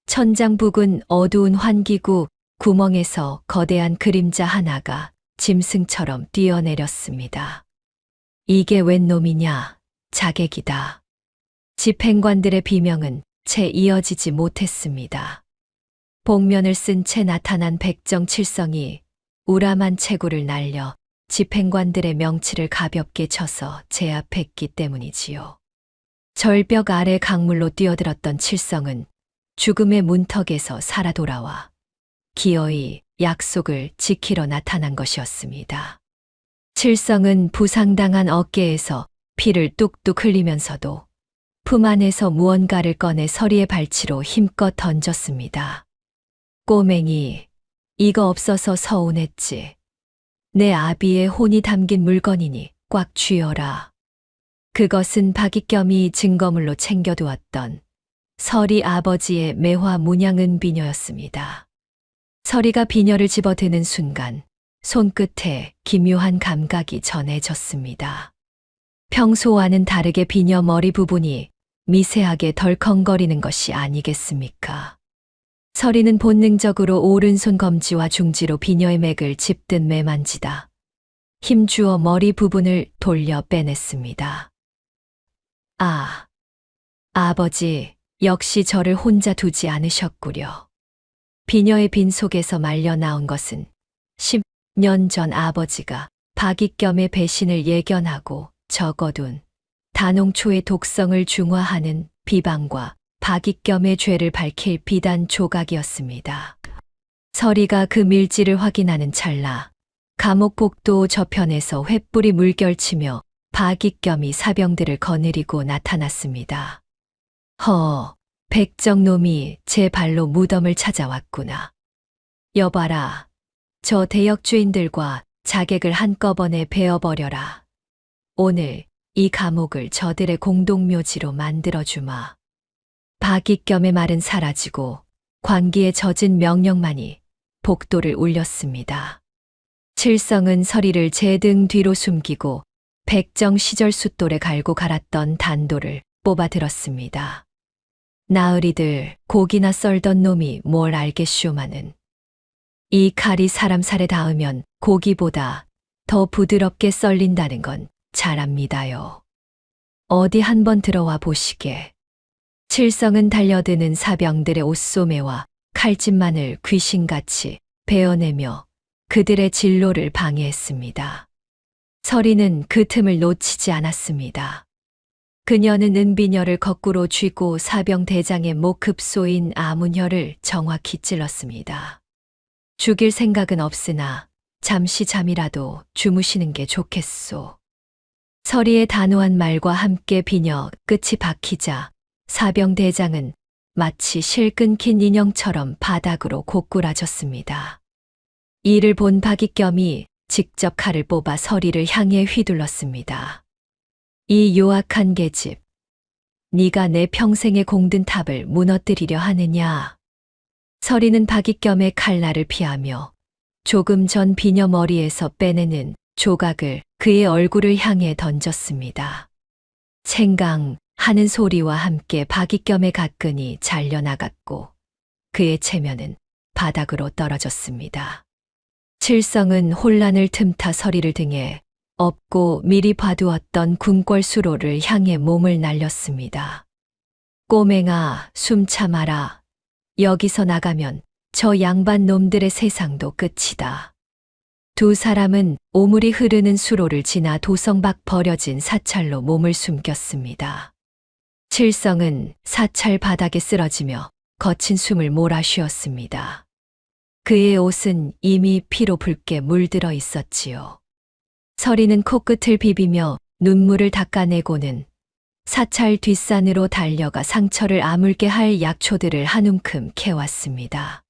천장 부근 어두운 환기구 구멍에서 거대한 그림자 하나가 짐승처럼 뛰어내렸습니다. 이게 웬 놈이냐? 자객이다. 집행관들의 비명은 채 이어지지 못했습니다. 복면을 쓴 채 나타난 백정칠성이 우람한 체구를 날려 집행관들의 명치를 가볍게 쳐서 제압했기 때문이지요. 절벽 아래 강물로 뛰어들었던 칠성은 죽음의 문턱에서 살아 돌아와 기어이 약속을 지키러 나타난 것이었습니다. 칠성은 부상당한 어깨에서 피를 뚝뚝 흘리면서도 품 안에서 무언가를 꺼내 서리의 발치로 힘껏 던졌습니다. 꼬맹이, 이거 없어서 서운했지. 내 아비의 혼이 담긴 물건이니 꽉 쥐어라. 그것은 박익겸이 증거물로 챙겨두었던 서리 아버지의 매화 문양은 비녀였습니다. 서리가 비녀를 집어드는 순간 손끝에 기묘한 감각이 전해졌습니다. 평소와는 다르게 비녀 머리 부분이 미세하게 덜컹거리는 것이 아니겠습니까? 서리는 본능적으로 오른손 검지와 중지로 비녀의 맥을 짚듯 매만지다 힘주어 머리 부분을 돌려 빼냈습니다. 아, 아버지 역시 저를 혼자 두지 않으셨구려. 비녀의 빈속에서 말려 나온 것은 10년 전 아버지가 박익겸의 배신을 예견하고 적어둔 단홍초의 독성을 중화하는 비방과 박익겸의 죄를 밝힐 비단 조각이었습니다. 서리가 그 밀지를 확인하는 찰나 감옥 복도 저편에서 횃불이 물결치며 박익겸이 사병들을 거느리고 나타났습니다. 백정놈이 제 발로 무덤을 찾아왔구나. 여봐라, 저 대역죄인들과 자객을 한꺼번에 베어버려라. 오늘 이 감옥을 저들의 공동묘지로 만들어주마. 박익겸의 말은 사라지고 관기에 젖은 명령만이 복도를 울렸습니다. 칠성은 서리를 제 등 뒤로 숨기고 백정 시절 숫돌에 갈고 갈았던 단도를 뽑아 들었습니다. 나으리들 고기나 썰던 놈이 뭘 알겠쇼마는. 이 칼이 사람 살에 닿으면 고기보다 더 부드럽게 썰린다는 건 잘 압니다요. 어디 한번 들어와 보시게. 칠성은 달려드는 사병들의 옷소매와 칼집만을 귀신같이 베어내며 그들의 진로를 방해했습니다. 서리는 그 틈을 놓치지 않았습니다. 그녀는 은비녀를 거꾸로 쥐고 사병대장의 목 급소인 아문혈을 정확히 찔렀습니다. 죽일 생각은 없으나 잠시 잠이라도 주무시는 게 좋겠소. 서리의 단호한 말과 함께 비녀 끝이 박히자 사병대장은 마치 실 끊긴 인형처럼 바닥으로 고꾸라졌습니다. 이를 본 박익겸이 직접 칼을 뽑아 서리를 향해 휘둘렀습니다. 이 요악한 계집, 네가 내 평생의 공든 탑을 무너뜨리려 하느냐. 서리는 박익겸의 칼날을 피하며 조금 전 비녀 머리에서 빼내는 조각을 그의 얼굴을 향해 던졌습니다. 챙강 하는 소리와 함께 박익겸의 가끈이 잘려나갔고 그의 체면은 바닥으로 떨어졌습니다. 칠성은 혼란을 틈타 서리를 등에 업고 미리 봐두었던 궁궐 수로를 향해 몸을 날렸습니다. 꼬맹아, 숨 참아라. 여기서 나가면 저 양반 놈들의 세상도 끝이다. 두 사람은 오물이 흐르는 수로를 지나 도성 밖 버려진 사찰로 몸을 숨겼습니다. 칠성은 사찰 바닥에 쓰러지며 거친 숨을 몰아쉬었습니다. 그의 옷은 이미 피로 붉게 물들어 있었지요. 서리는 코끝을 비비며 눈물을 닦아내고는 사찰 뒷산으로 달려가 상처를 아물게 할 약초들을 한 움큼 캐왔습니다.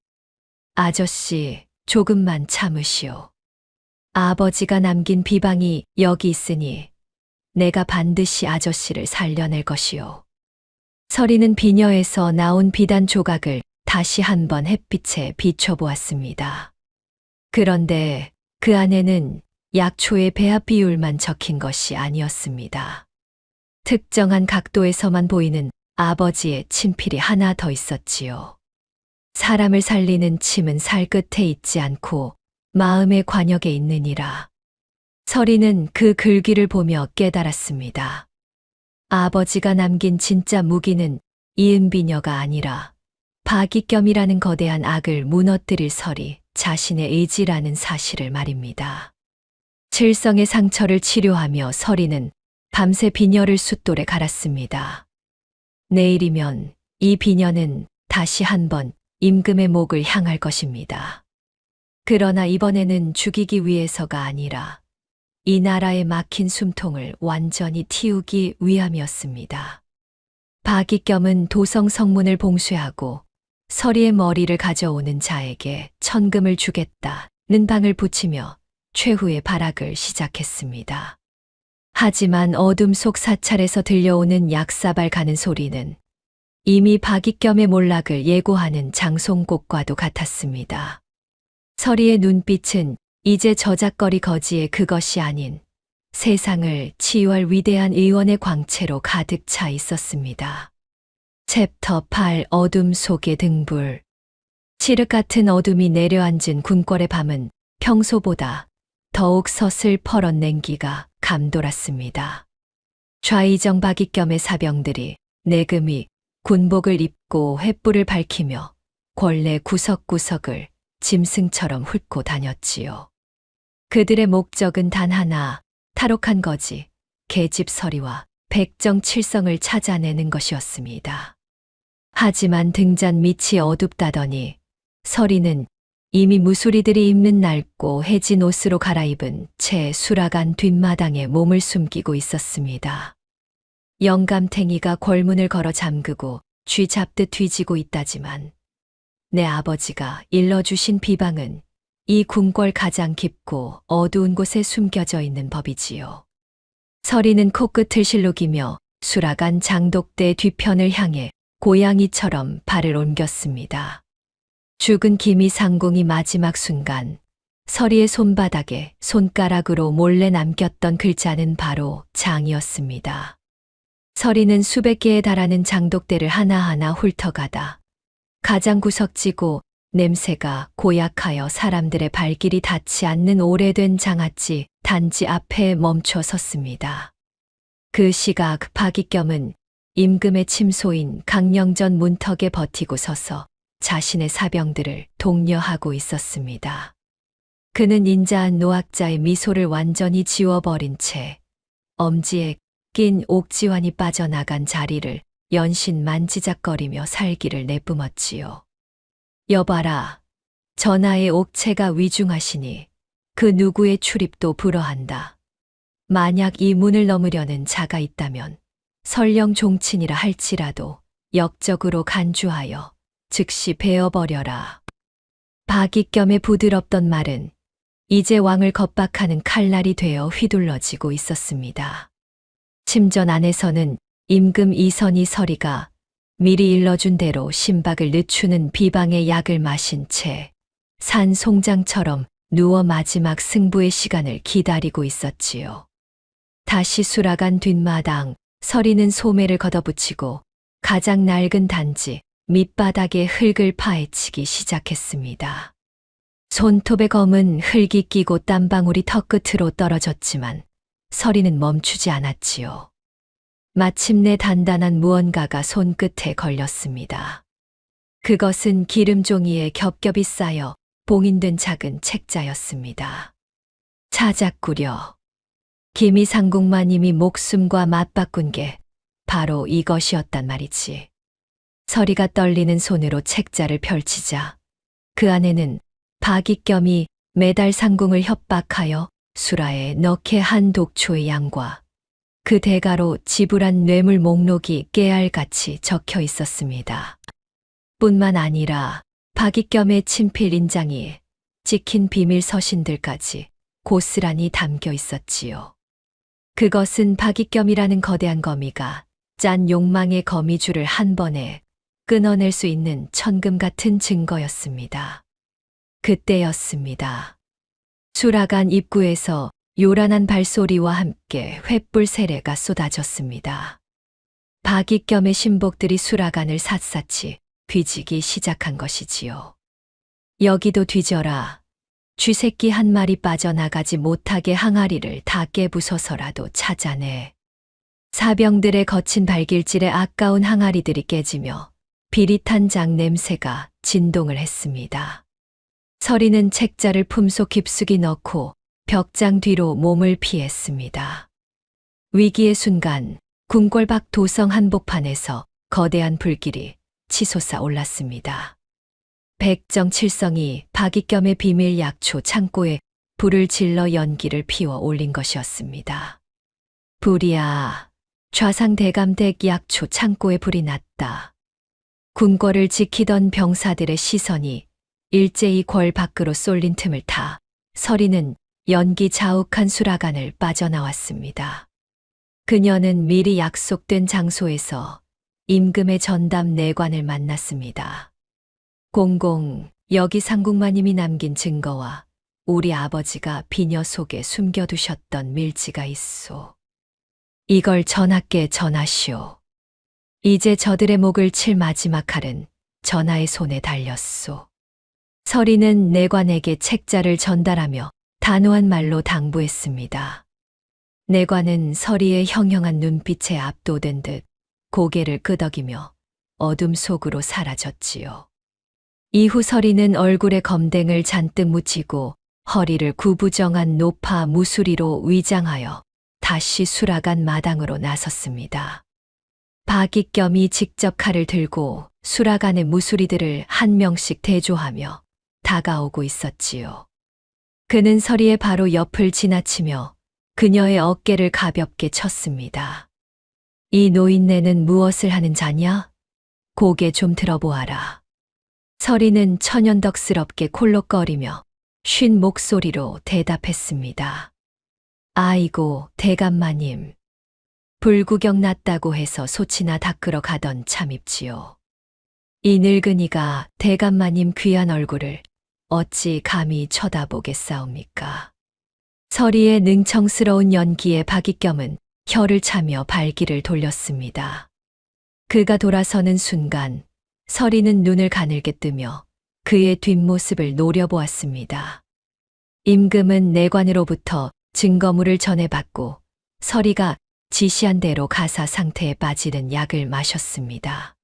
아저씨, 조금만 참으시오. 아버지가 남긴 비방이 여기 있으니 내가 반드시 아저씨를 살려낼 것이오. 서리는 비녀에서 나온 비단 조각을 다시 한번 햇빛에 비춰보았습니다. 그런데 그 안에는 약초의 배합 비율만 적힌 것이 아니었습니다. 특정한 각도에서만 보이는 아버지의 친필이 하나 더 있었지요. 사람을 살리는 침은 살 끝에 있지 않고 마음의 관역에 있느니라. 서리는 그 글귀를 보며 깨달았습니다. 아버지가 남긴 진짜 무기는 이은비녀가 아니라 박익겸이라는 거대한 악을 무너뜨릴 서리 자신의 의지라는 사실을 말입니다. 칠성의 상처를 치료하며 서리는 밤새 비녀를 숫돌에 갈았습니다. 내일이면 이 비녀는 다시 한번 임금의 목을 향할 것입니다. 그러나 이번에는 죽이기 위해서가 아니라 이 나라의 막힌 숨통을 완전히 틔우기 위함이었습니다. 박익겸은 도성 성문을 봉쇄하고 서리의 머리를 가져오는 자에게 천금을 주겠다는 방을 붙이며 최후의 발악을 시작했습니다. 하지만 어둠 속 사찰에서 들려오는 약사발 가는 소리는 이미 박익겸의 몰락을 예고하는 장송곡과도 같았습니다. 서리의 눈빛은 이제 저작거리 거지의 그것이 아닌 세상을 치유할 위대한 의원의 광채로 가득 차 있었습니다. 챕터 8 어둠 속의 등불. 칠흑 같은 어둠이 내려앉은 궁궐의 밤은 평소보다 더욱 서슬퍼런 냉기가 감돌았습니다. 좌의정 박익겸의 사병들이 내금이 군복을 입고 횃불을 밝히며 권례 구석구석을 짐승처럼 훑고 다녔지요. 그들의 목적은 단 하나, 탈옥한 거지, 계집 서리와 백정 칠성을 찾아내는 것이었습니다. 하지만 등잔 밑이 어둡다더니 서리는 이미 무수리들이 입는 낡고 해진 옷으로 갈아입은 채 수라간 뒷마당에 몸을 숨기고 있었습니다. 영감탱이가 궐문을 걸어 잠그고 쥐 잡듯 뒤지고 있다지만 내 아버지가 일러주신 비방은 이 궁궐 가장 깊고 어두운 곳에 숨겨져 있는 법이지요. 서리는 코끝을 실룩이며 수라간 장독대 뒤편을 향해 고양이처럼 발을 옮겼습니다. 죽은 기미 상궁이 마지막 순간 서리의 손바닥에 손가락으로 몰래 남겼던 글자는 바로 장이었습니다. 서리는 수백 개에 달하는 장독대를 하나하나 훑어가다 가장 구석지고 냄새가 고약하여 사람들의 발길이 닿지 않는 오래된 장아찌 단지 앞에 멈춰 섰습니다. 그 시각 박익겸은 임금의 침소인 강령전 문턱에 버티고 서서 자신의 사병들을 독려하고 있었습니다. 그는 인자한 노학자의 미소를 완전히 지워버린 채 엄지에 낀 옥지환이 빠져나간 자리를 연신 만지작거리며 살기를 내뿜었지요. 여봐라. 전하의 옥체가 위중하시니 그 누구의 출입도 불허한다. 만약 이 문을 넘으려는 자가 있다면 설령 종친이라 할지라도 역적으로 간주하여 즉시 베어버려라. 박익겸의 부드럽던 말은 이제 왕을 겁박하는 칼날이 되어 휘둘러지고 있었습니다. 침전 안에서는 임금 이선희 서리가 미리 일러준 대로 심박을 늦추는 비방의 약을 마신 채 산 송장처럼 누워 마지막 승부의 시간을 기다리고 있었지요. 다시 수라간 뒷마당, 서리는 소매를 걷어붙이고 가장 낡은 단지 밑바닥에 흙을 파헤치기 시작했습니다. 손톱에 검은 흙이 끼고 땀방울이 턱끝으로 떨어졌지만 서리는 멈추지 않았지요. 마침내 단단한 무언가가 손끝에 걸렸습니다. 그것은 기름종이에 겹겹이 쌓여 봉인된 작은 책자였습니다. 찾았구려. 기미상궁마님이 목숨과 맞바꾼 게 바로 이것이었단 말이지. 서리가 떨리는 손으로 책자를 펼치자 그 안에는 박익겸이 매달 상궁을 협박하여 수라에 넣게 한 독초의 양과 그 대가로 지불한 뇌물 목록이 깨알같이 적혀 있었습니다. 뿐만 아니라 박익겸의 친필 인장이 찍힌 비밀 서신들까지 고스란히 담겨 있었지요. 그것은 박익겸이라는 거대한 거미가 짠 욕망의 거미줄을 한 번에 끊어낼 수 있는 천금 같은 증거였습니다. 그때였습니다. 수라간 입구에서 요란한 발소리와 함께 횃불 세례가 쏟아졌습니다. 박익겸의 신복들이 수라간을 샅샅이 뒤지기 시작한 것이지요. 여기도 뒤져라. 쥐새끼 한 마리 빠져나가지 못하게 항아리를 다 깨부숴서라도 찾아내. 사병들의 거친 발길질에 아까운 항아리들이 깨지며 비릿한 장 냄새가 진동을 했습니다. 서리는 책자를 품속 깊숙이 넣고 벽장 뒤로 몸을 피했습니다. 위기의 순간 궁궐밖 도성 한복판에서 거대한 불길이 치솟아 올랐습니다. 백정칠성이 박익겸의 비밀 약초 창고에 불을 질러 연기를 피워 올린 것이었습니다. 불이야. 좌상대감댁 약초 창고에 불이 났다. 궁궐을 지키던 병사들의 시선이 일제히 궐 밖으로 쏠린 틈을 타 서리는 연기 자욱한 수라간을 빠져나왔습니다. 그녀는 미리 약속된 장소에서 임금의 전담 내관을 만났습니다. 공공, 여기 상궁마님이 남긴 증거와 우리 아버지가 비녀 속에 숨겨두셨던 밀지가 있소. 이걸 전하께 전하시오. 이제 저들의 목을 칠 마지막 칼은 전하의 손에 달렸소. 서리는 내관에게 책자를 전달하며 단호한 말로 당부했습니다. 내관은 서리의 형형한 눈빛에 압도된 듯 고개를 끄덕이며 어둠 속으로 사라졌지요. 이후 서리는 얼굴에 검댕을 잔뜩 묻히고 허리를 구부정한 노파 무수리로 위장하여 다시 수라간 마당으로 나섰습니다. 박익겸이 직접 칼을 들고 수라간의 무수리들을 한 명씩 대조하며 다가오고 있었지요. 그는 서리의 바로 옆을 지나치며 그녀의 어깨를 가볍게 쳤습니다. 이 노인네는 무엇을 하는 자냐? 고개 좀 들어보아라. 서리는 천연덕스럽게 콜록거리며 쉰 목소리로 대답했습니다. 아이고, 대감마님. 불구경 났다고 해서 소치나 닦으러 가던 참입지요. 이 늙은이가 대감마님 귀한 얼굴을 어찌 감히 쳐다보겠사옵니까? 서리의 능청스러운 연기에 박익겸은 혀를 차며 발길을 돌렸습니다. 그가 돌아서는 순간 서리는 눈을 가늘게 뜨며 그의 뒷모습을 노려보았습니다. 임금은 내관으로부터 증거물을 전해받고 서리가 지시한 대로 가사 상태에 빠지는 약을 마셨습니다.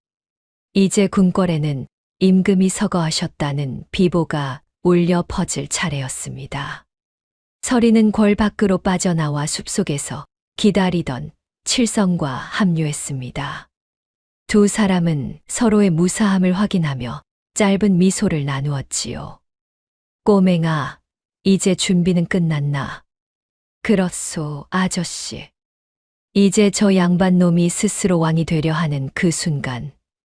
이제 궁궐에는 임금이 서거하셨다는 비보가 울려 퍼질 차례였습니다. 서리는 궐 밖으로 빠져나와 숲속에서 기다리던 칠성과 합류했습니다. 두 사람은 서로의 무사함을 확인하며 짧은 미소를 나누었지요. 꼬맹아, 이제 준비는 끝났나? 그렇소, 아저씨. 이제 저 양반놈이 스스로 왕이 되려 하는 그 순간,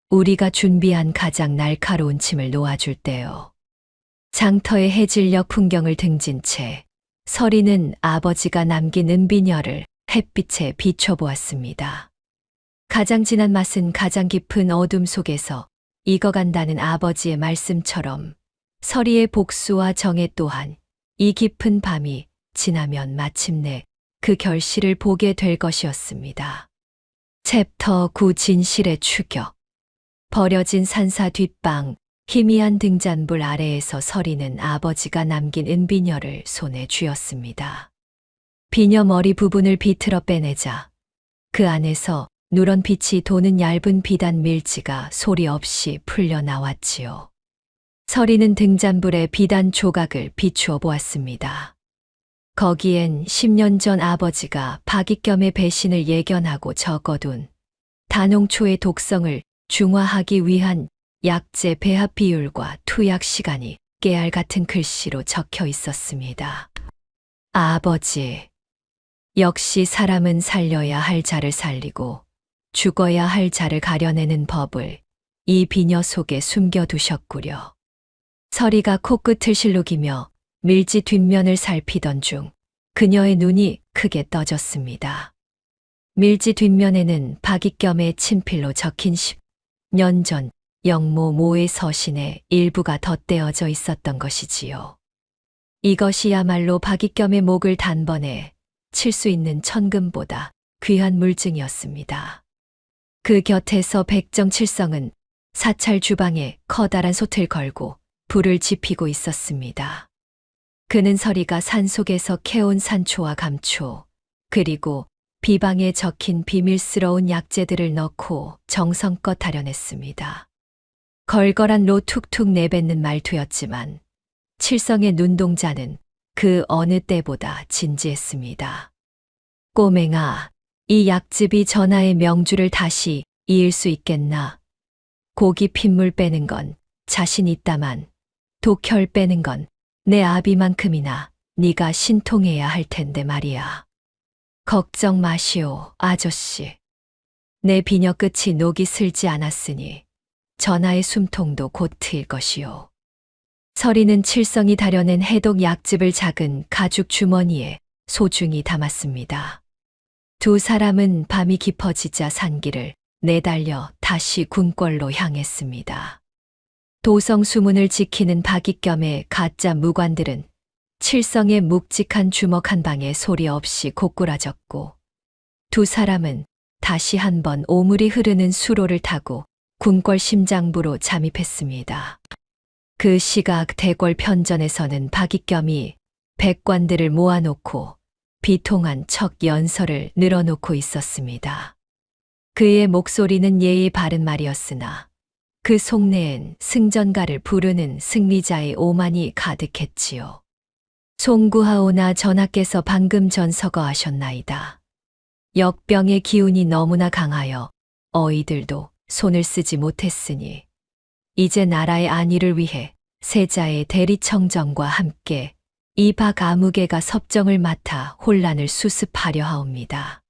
우리가 준비한 가장 날카로운 침을 놓아줄 때요. 장터의 해질녘 풍경을 등진 채 서리는 아버지가 남긴 은비녀를 햇빛에 비춰보았습니다. 가장 진한 맛은 가장 깊은 어둠 속에서 익어간다는 아버지의 말씀처럼 서리의 복수와 정애 또한 이 깊은 밤이 지나면 마침내 그 결실을 보게 될 것이었습니다. 챕터 9 진실의 추격. 버려진 산사 뒷방, 희미한 등잔불 아래에서 서리는 아버지가 남긴 은비녀를 손에 쥐었습니다. 비녀 머리 부분을 비틀어 빼내자 그 안에서 누런 빛이 도는 얇은 비단 밀지가 소리 없이 풀려 나왔지요. 서리는 등잔불에 비단 조각을 비추어 보았습니다. 거기엔 10년 전 아버지가 박익겸의 배신을 예견하고 적어둔 단홍초의 독성을 중화하기 위한 약재 배합 비율과 투약 시간이 깨알 같은 글씨로 적혀 있었습니다. 아버지, 역시 사람은 살려야 할 자를 살리고 죽어야 할 자를 가려내는 법을 이 비녀 속에 숨겨두셨구려. 서리가 코끝을 실룩이며 밀지 뒷면을 살피던 중 그녀의 눈이 크게 떠졌습니다. 밀지 뒷면에는 박익겸의 친필로 적힌 10년 전 영모 모의 서신의 일부가 덧대어져 있었던 것이지요. 이것이야말로 박익겸의 목을 단번에 칠 수 있는 천금보다 귀한 물증이었습니다. 그 곁에서 백정칠성은 사찰 주방에 커다란 솥을 걸고 불을 지피고 있었습니다. 그는 서리가 산속에서 캐온 산초와 감초, 그리고 비방에 적힌 비밀스러운 약재들을 넣고 정성껏 다려냈습니다. 걸걸한 로 툭툭 내뱉는 말투였지만 칠성의 눈동자는 그 어느 때보다 진지했습니다. 꼬맹아, 이 약즙이 전하의 명주를 다시 이을 수 있겠나? 고기 핏물 빼는 건 자신 있다만 독혈 빼는 건 내 아비만큼이나 네가 신통해야 할 텐데 말이야. 걱정 마시오, 아저씨. 내 비녀 끝이 녹이 슬지 않았으니 전하의 숨통도 곧 트일 것이오. 서리는 칠성이 다려낸 해독 약즙을 작은 가죽 주머니에 소중히 담았습니다. 두 사람은 밤이 깊어지자 산길을 내달려 다시 궁궐로 향했습니다. 도성 수문을 지키는 박익겸의 가짜 무관들은 칠성의 묵직한 주먹 한 방에 소리 없이 고꾸라졌고 두 사람은 다시 한번 오물이 흐르는 수로를 타고 궁궐 심장부로 잠입했습니다. 그 시각 대궐 편전에서는 박익겸이 백관들을 모아놓고 비통한 척 연설을 늘어놓고 있었습니다. 그의 목소리는 예의 바른 말이었으나 그 속내엔 승전가를 부르는 승리자의 오만이 가득했지요. 송구하오나 전하께서 방금 전 서거하셨나이다. 역병의 기운이 너무나 강하여 어이들도 손을 쓰지 못했으니 이제 나라의 안위를 위해 세자의 대리청정과 함께 이 박아무개가 섭정을 맡아 혼란을 수습하려 하옵니다.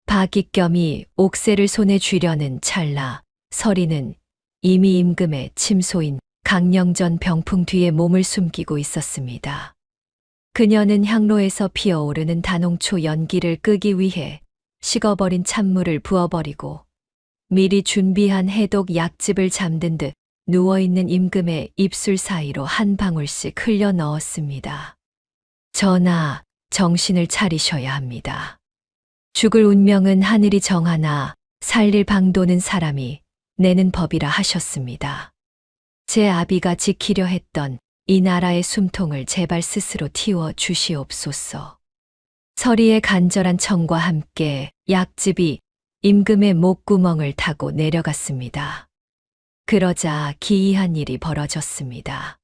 박익겸이 옥새를 손에 쥐려는 찰나 서리는 이미 임금의 침소인 강령전 병풍 뒤에 몸을 숨기고 있었습니다. 그녀는 향로에서 피어오르는 단홍초 연기를 끄기 위해 식어버린 찬물을 부어버리고 미리 준비한 해독 약즙을 잠든 듯 누워있는 임금의 입술 사이로 한 방울씩 흘려 넣었습니다. 전하, 정신을 차리셔야 합니다. 죽을 운명은 하늘이 정하나 살릴 방도는 사람이 내는 법이라 하셨습니다. 제 아비가 지키려 했던 이 나라의 숨통을 제발 스스로 틔워 주시옵소서. 서리의 간절한 청과 함께 약즙이 임금의 목구멍을 타고 내려갔습니다. 그러자 기이한 일이 벌어졌습니다.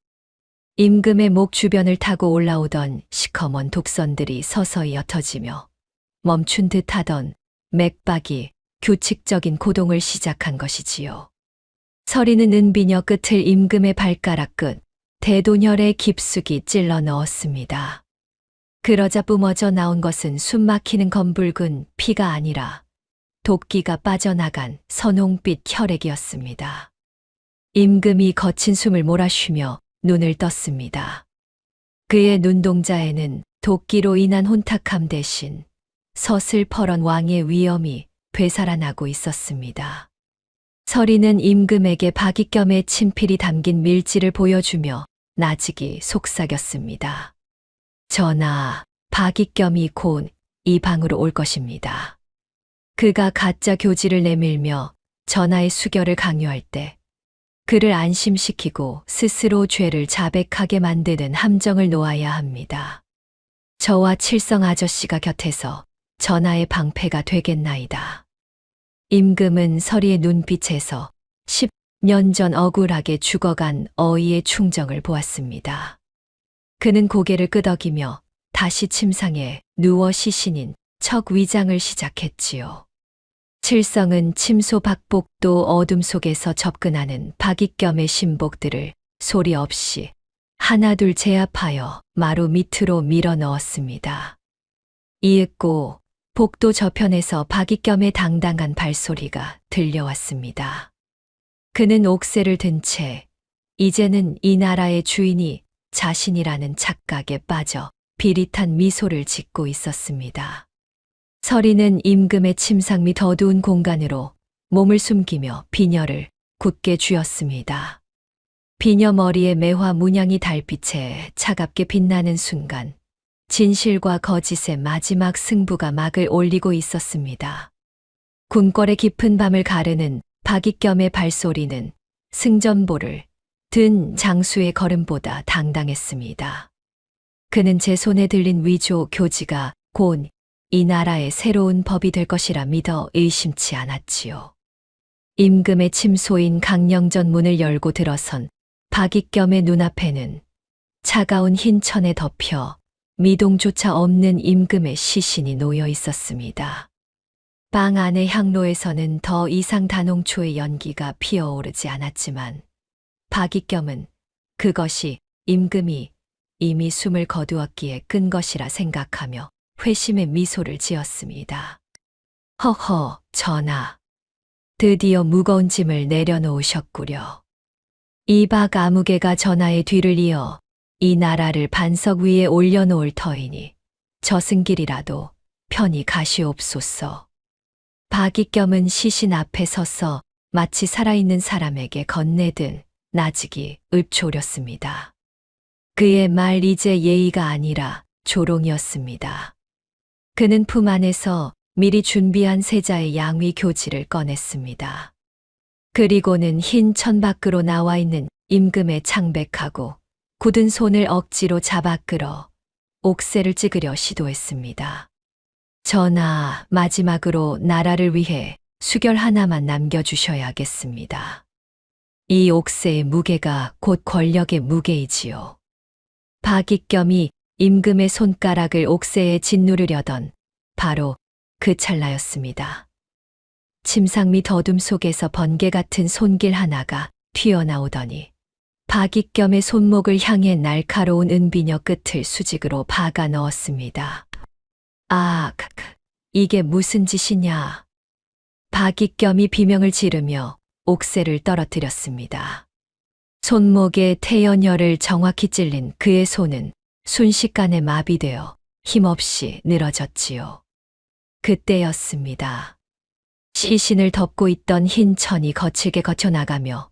임금의 목 주변을 타고 올라오던 시커먼 독선들이 서서히 옅어지며 멈춘 듯하던 맥박이 규칙적인 고동을 시작한 것이지요. 서리는 은비녀 끝을 임금의 발가락 끝, 대도열에 깊숙이 찔러 넣었습니다. 그러자 뿜어져 나온 것은 숨막히는 검붉은 피가 아니라 도끼가 빠져나간 선홍빛 혈액이었습니다. 임금이 거친 숨을 몰아쉬며 눈을 떴습니다. 그의 눈동자에는 도끼로 인한 혼탁함 대신 서슬퍼런 왕의 위엄이 되살아나고 있었습니다. 서리는 임금에게 박익겸의 친필이 담긴 밀지를 보여주며 나직이 속삭였습니다. 전하, 박익겸이 곧 이 방으로 올 것입니다. 그가 가짜 교지를 내밀며 전하의 수결을 강요할 때 그를 안심시키고 스스로 죄를 자백하게 만드는 함정을 놓아야 합니다. 저와 칠성 아저씨가 곁에서 전하의 방패가 되겠나이다. 임금은 서리의 눈빛에서 10년 전 억울하게 죽어간 어이의 충정을 보았습니다. 그는 고개를 끄덕이며 다시 침상에 누워 시신인 척 위장을 시작했지요. 칠성은 침소 박복도 어둠 속에서 접근하는 박익겸의 신복들을 소리 없이 하나둘 제압하여 마루 밑으로 밀어 넣었습니다. 이윽고 복도 저편에서 박익겸의 당당한 발소리가 들려왔습니다. 그는 옥새를 든 채 이제는 이 나라의 주인이 자신이라는 착각에 빠져 비릿한 미소를 짓고 있었습니다. 서리는 임금의 침상 및 어두운 공간으로 몸을 숨기며 비녀를 굳게 쥐었습니다. 비녀 머리에 매화 문양이 달빛에 차갑게 빛나는 순간 진실과 거짓의 마지막 승부가 막을 올리고 있었습니다. 궁궐의 깊은 밤을 가르는 박익겸의 발소리는 승전보를 든 장수의 걸음보다 당당했습니다. 그는 제 손에 들린 위조 교지가 곧 이 나라의 새로운 법이 될 것이라 믿어 의심치 않았지요. 임금의 침소인 강령전 문을 열고 들어선 박익겸의 눈앞에는 차가운 흰 천에 덮여 미동조차 없는 임금의 시신이 놓여 있었습니다. 방 안의 향로에서는 더 이상 단홍초의 연기가 피어오르지 않았지만 박익겸은 그것이 임금이 이미 숨을 거두었기에 끈 것이라 생각하며 회심의 미소를 지었습니다. 허허, 전하. 드디어 무거운 짐을 내려놓으셨구려. 이 박 아무개가 전하의 뒤를 이어 이 나라를 반석 위에 올려놓을 터이니 저승길이라도 편히 가시옵소서. 박익겸은 시신 앞에 서서 마치 살아있는 사람에게 건네든 나직이 읊조렸습니다. 그의 말 이제 예의가 아니라 조롱이었습니다. 그는 품 안에서 미리 준비한 세자의 양위 교지를 꺼냈습니다. 그리고는 흰 천 밖으로 나와 있는 임금의 창백하고 굳은 손을 억지로 잡아 끌어 옥새를 찍으려 시도했습니다. 전하, 마지막으로 나라를 위해 수결 하나만 남겨주셔야겠습니다. 이 옥새의 무게가 곧 권력의 무게이지요. 박익겸이 임금의 손가락을 옥새에 짓누르려던 바로 그 찰나였습니다. 침상 및 어둠 속에서 번개 같은 손길 하나가 튀어나오더니 박익겸의 손목을 향해 날카로운 은비녀 끝을 수직으로 박아 넣었습니다. 아, 이게 무슨 짓이냐. 박익겸이 비명을 지르며 옥새를 떨어뜨렸습니다. 손목에 태연혈을 정확히 찔린 그의 손은 순식간에 마비되어 힘없이 늘어졌지요. 그때였습니다. 시신을 덮고 있던 흰 천이 거칠게 거쳐나가며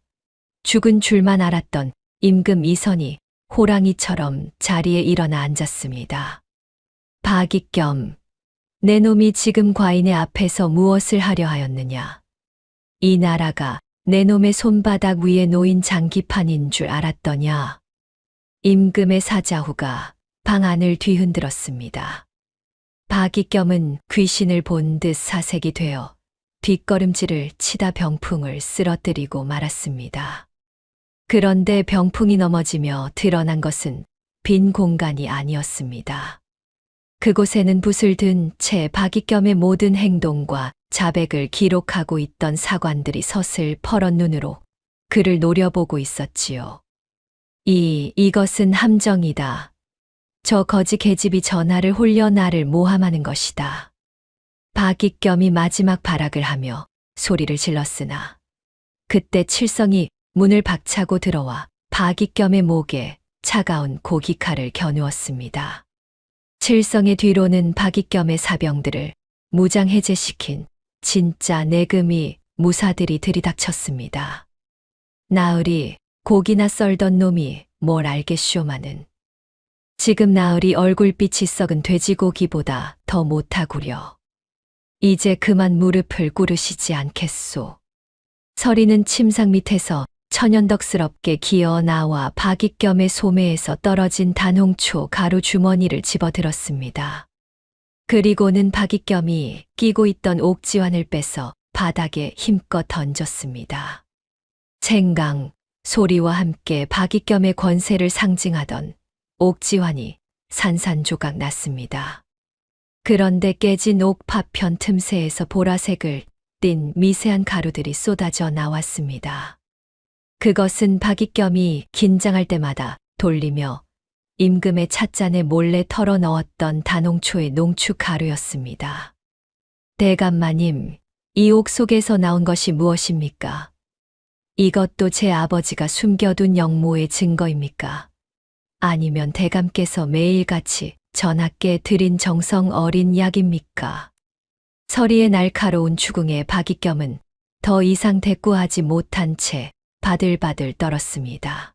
죽은 줄만 알았던 임금 이선이 호랑이처럼 자리에 일어나 앉았습니다. 박익겸, 내 놈이 지금 과인의 앞에서 무엇을 하려 하였느냐. 이 나라가 내 놈의 손바닥 위에 놓인 장기판인 줄 알았더냐. 임금의 사자후가 방 안을 뒤흔들었습니다. 박익겸은 귀신을 본 듯 사색이 되어 뒷걸음질을 치다 병풍을 쓰러뜨리고 말았습니다. 그런데 병풍이 넘어지며 드러난 것은 빈 공간이 아니었습니다. 그곳에는 붓을 든 채 박익겸의 모든 행동과 자백을 기록하고 있던 사관들이 서슬퍼런 눈으로 그를 노려보고 있었지요. 이것은 함정이다. 저 거지 계집이 전하를 홀려 나를 모함하는 것이다. 박익겸이 마지막 발악을 하며 소리를 질렀으나 그때 칠성이 문을 박차고 들어와 박익겸의 목에 차가운 고기칼을 겨누었습니다. 칠성의 뒤로는 박익겸의 사병들을 무장해제시킨 진짜 내금이 무사들이 들이닥쳤습니다. 나으리 고기나 썰던 놈이 뭘 알겠쇼마는. 지금 나으리 얼굴빛이 썩은 돼지고기보다 더 못하구려. 이제 그만 무릎을 꿇으시지 않겠소. 서리는 침상 밑에서 천연덕스럽게 기어 나와 박익겸의 소매에서 떨어진 단홍초 가루 주머니를 집어들었습니다. 그리고는 박익겸이 끼고 있던 옥지환을 빼서 바닥에 힘껏 던졌습니다. 쟁강 소리와 함께 박익겸의 권세를 상징하던 옥지환이 산산조각 났습니다. 그런데 깨진 옥 파편 틈새에서 보라색을 띤 미세한 가루들이 쏟아져 나왔습니다. 그것은 박익겸이 긴장할 때마다 돌리며 임금의 찻잔에 몰래 털어 넣었던 단홍초의 농축 가루였습니다. 대감마님, 이 옥 속에서 나온 것이 무엇입니까? 이것도 제 아버지가 숨겨둔 영모의 증거입니까? 아니면 대감께서 매일같이 전하께 드린 정성 어린 약입니까? 서리의 날카로운 추궁에 박익겸은 더 이상 대꾸하지 못한 채 바들바들 떨었습니다.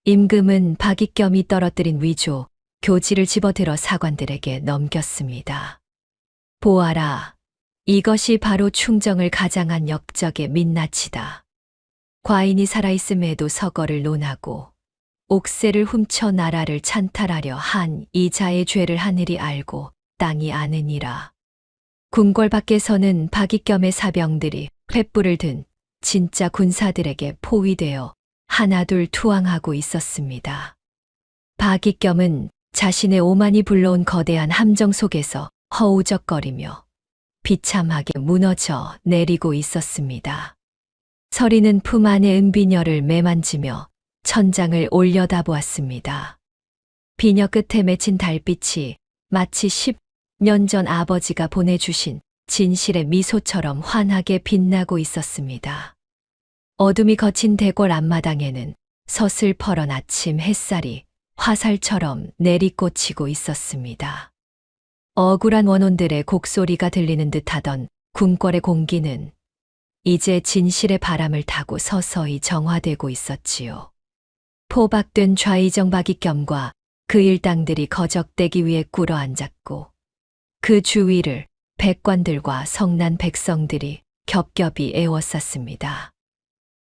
임금은 박익겸이 떨어뜨린 위조, 교지를 집어들어 사관들에게 넘겼습니다. 보아라, 이것이 바로 충정을 가장한 역적의 민낯이다. 과인이 살아있음에도 서거를 논하고 옥새를 훔쳐 나라를 찬탈하려 한 이자의 죄를 하늘이 알고 땅이 아느니라. 궁궐 밖에서는 박익겸의 사병들이 횃불을 든 진짜 군사들에게 포위되어 하나둘 투항하고 있었습니다. 박익겸은 자신의 오만이 불러온 거대한 함정 속에서 허우적거리며 비참하게 무너져 내리고 있었습니다. 서리는 품 안의 은비녀를 매만지며 천장을 올려다보았습니다. 비녀 끝에 맺힌 달빛이 마치 10년 전 아버지가 보내주신 진실의 미소처럼 환하게 빛나고 있었습니다. 어둠이 거친 대궐 앞마당에는 서슬퍼런 아침 햇살이 화살처럼 내리꽂히고 있었습니다. 억울한 원혼들의 곡소리가 들리는 듯하던 궁궐의 공기는 이제 진실의 바람을 타고 서서히 정화되고 있었지요. 포박된 좌의정 박익겸과 그 일당들이 거적대기 위에 꿇어앉았고 그 주위를 백관들과 성난 백성들이 겹겹이 에워쌌습니다.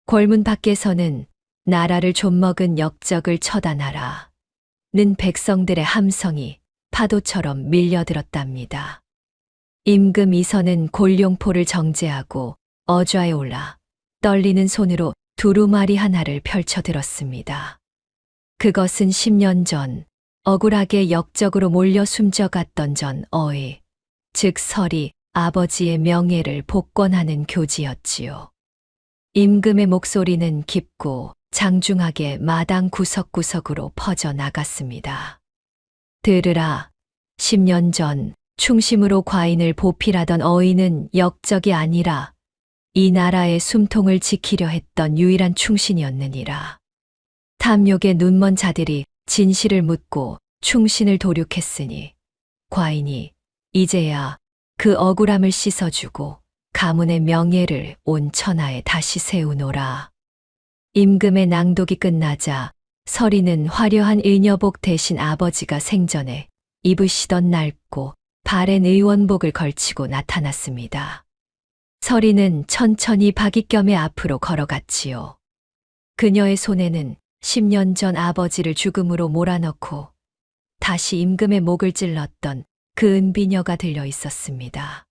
골문 밖에서는 나라를 좀먹은 역적을 처단하라 는 백성들의 함성이 파도처럼 밀려들었답니다. 임금 이선은 골룡포를 정제하고 어좌에 올라 떨리는 손으로 두루마리 하나를 펼쳐들었습니다. 그것은 10년 전 억울하게 역적으로 몰려 숨져갔던 전 어의, 즉 설이 아버지의 명예를 복권하는 교지였지요. 임금의 목소리는 깊고 장중하게 마당 구석구석으로 퍼져나갔습니다. 들으라, 10년 전 충심으로 과인을 보필하던 어의는 역적이 아니라 이 나라의 숨통을 지키려 했던 유일한 충신이었느니라. 탐욕에 눈먼 자들이 진실을 묻고 충신을 도륙했으니 과인이 이제야 그 억울함을 씻어주고 가문의 명예를 온 천하에 다시 세우노라. 임금의 낭독이 끝나자 서리는 화려한 일녀복 대신 아버지가 생전에 입으시던 낡고 바랜 의원복을 걸치고 나타났습니다. 서리는 천천히 박익겸의 앞으로 걸어갔지요. 그녀의 손에는 10년 전 아버지를 죽음으로 몰아넣고 다시 임금의 목을 찔렀던 그 은비녀가 들려 있었습니다.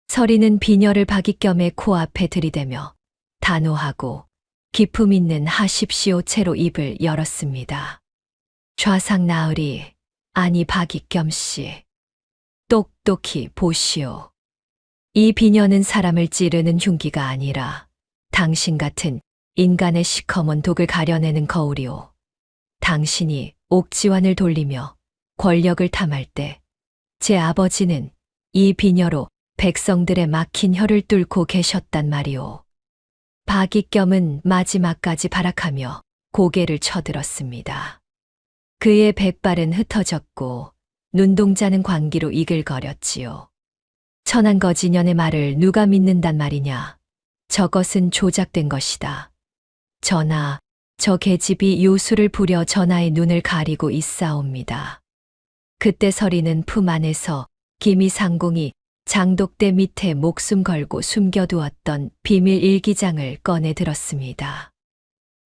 서리는 비녀를 박익겸의 코앞에 들이대며 단호하고 기품 있는 하십시오 채로 입을 열었습니다. 좌상 나으리, 아니 박익겸 씨, 똑똑히 보시오. 이 비녀는 사람을 찌르는 흉기가 아니라 당신 같은 인간의 시커먼 독을 가려내는 거울이오. 당신이 옥지환을 돌리며 권력을 탐할 때 제 아버지는 이 비녀로 백성들의 막힌 혀를 뚫고 계셨단 말이오. 박익겸은 마지막까지 발악하며 고개를 쳐들었습니다. 그의 백발은 흩어졌고 눈동자는 광기로 이글거렸지요. 천한거지년의 말을 누가 믿는단 말이냐. 저것은 조작된 것이다. 전하, 저 계집이 요술을 부려 전하의 눈을 가리고 있사옵니다. 그때 서리는 품 안에서 기미상궁이 장독대 밑에 목숨 걸고 숨겨두었던 비밀 일기장을 꺼내 들었습니다.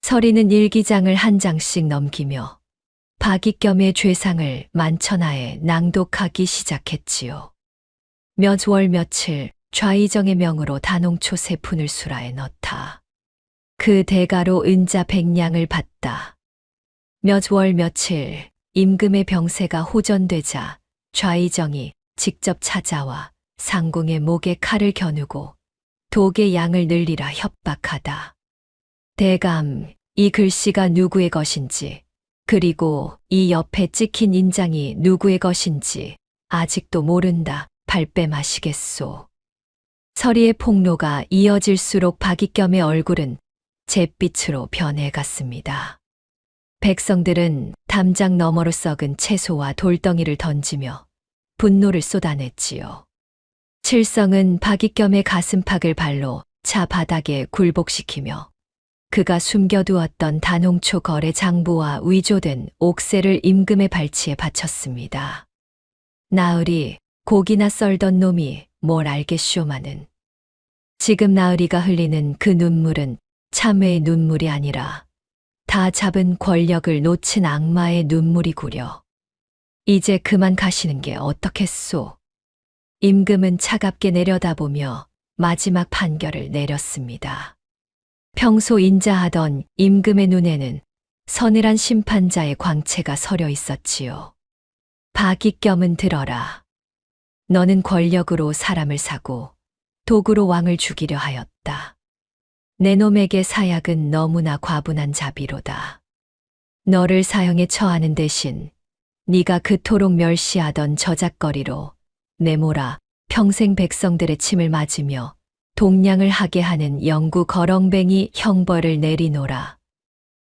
서리는 일기장을 한 장씩 넘기며 박익겸의 죄상을 만천하에 낭독하기 시작했지요. 몇 월 며칠 좌의정의 명으로 단홍초 세 푼을 수라에 넣다. 그 대가로 은자 100냥을 받다. 몇 월 며칠 임금의 병세가 호전되자 좌의정이 직접 찾아와 상궁의 목에 칼을 겨누고 독의 양을 늘리라 협박하다. 대감, 이 글씨가 누구의 것인지, 그리고 이 옆에 찍힌 인장이 누구의 것인지 아직도 모른다. 발뺌하시겠소. 서리의 폭로가 이어질수록 박익겸의 얼굴은 잿빛으로 변해갔습니다. 백성들은 담장 너머로 썩은 채소와 돌덩이를 던지며 분노를 쏟아냈지요. 칠성은 박익겸의 가슴팍을 발로 차 바닥에 굴복시키며 그가 숨겨두었던 단홍초 거래 장부와 위조된 옥새를 임금의 발치에 바쳤습니다. 나으리, 고기나 썰던 놈이 뭘 알겠쇼마는. 지금 나으리가 흘리는 그 눈물은 참회의 눈물이 아니라 다 잡은 권력을 놓친 악마의 눈물이구려. 이제 그만 가시는 게 어떻겠소? 임금은 차갑게 내려다보며 마지막 판결을 내렸습니다. 평소 인자하던 임금의 눈에는 서늘한 심판자의 광채가 서려 있었지요. 박익겸은 들어라. 너는 권력으로 사람을 사고 도구로 왕을 죽이려 하였다. 내 놈에게 사약은 너무나 과분한 자비로다. 너를 사형에 처하는 대신 네가 그토록 멸시하던 저작거리로 내모라 평생 백성들의 침을 맞으며 동량을 하게 하는 영구 거렁뱅이 형벌을 내리노라.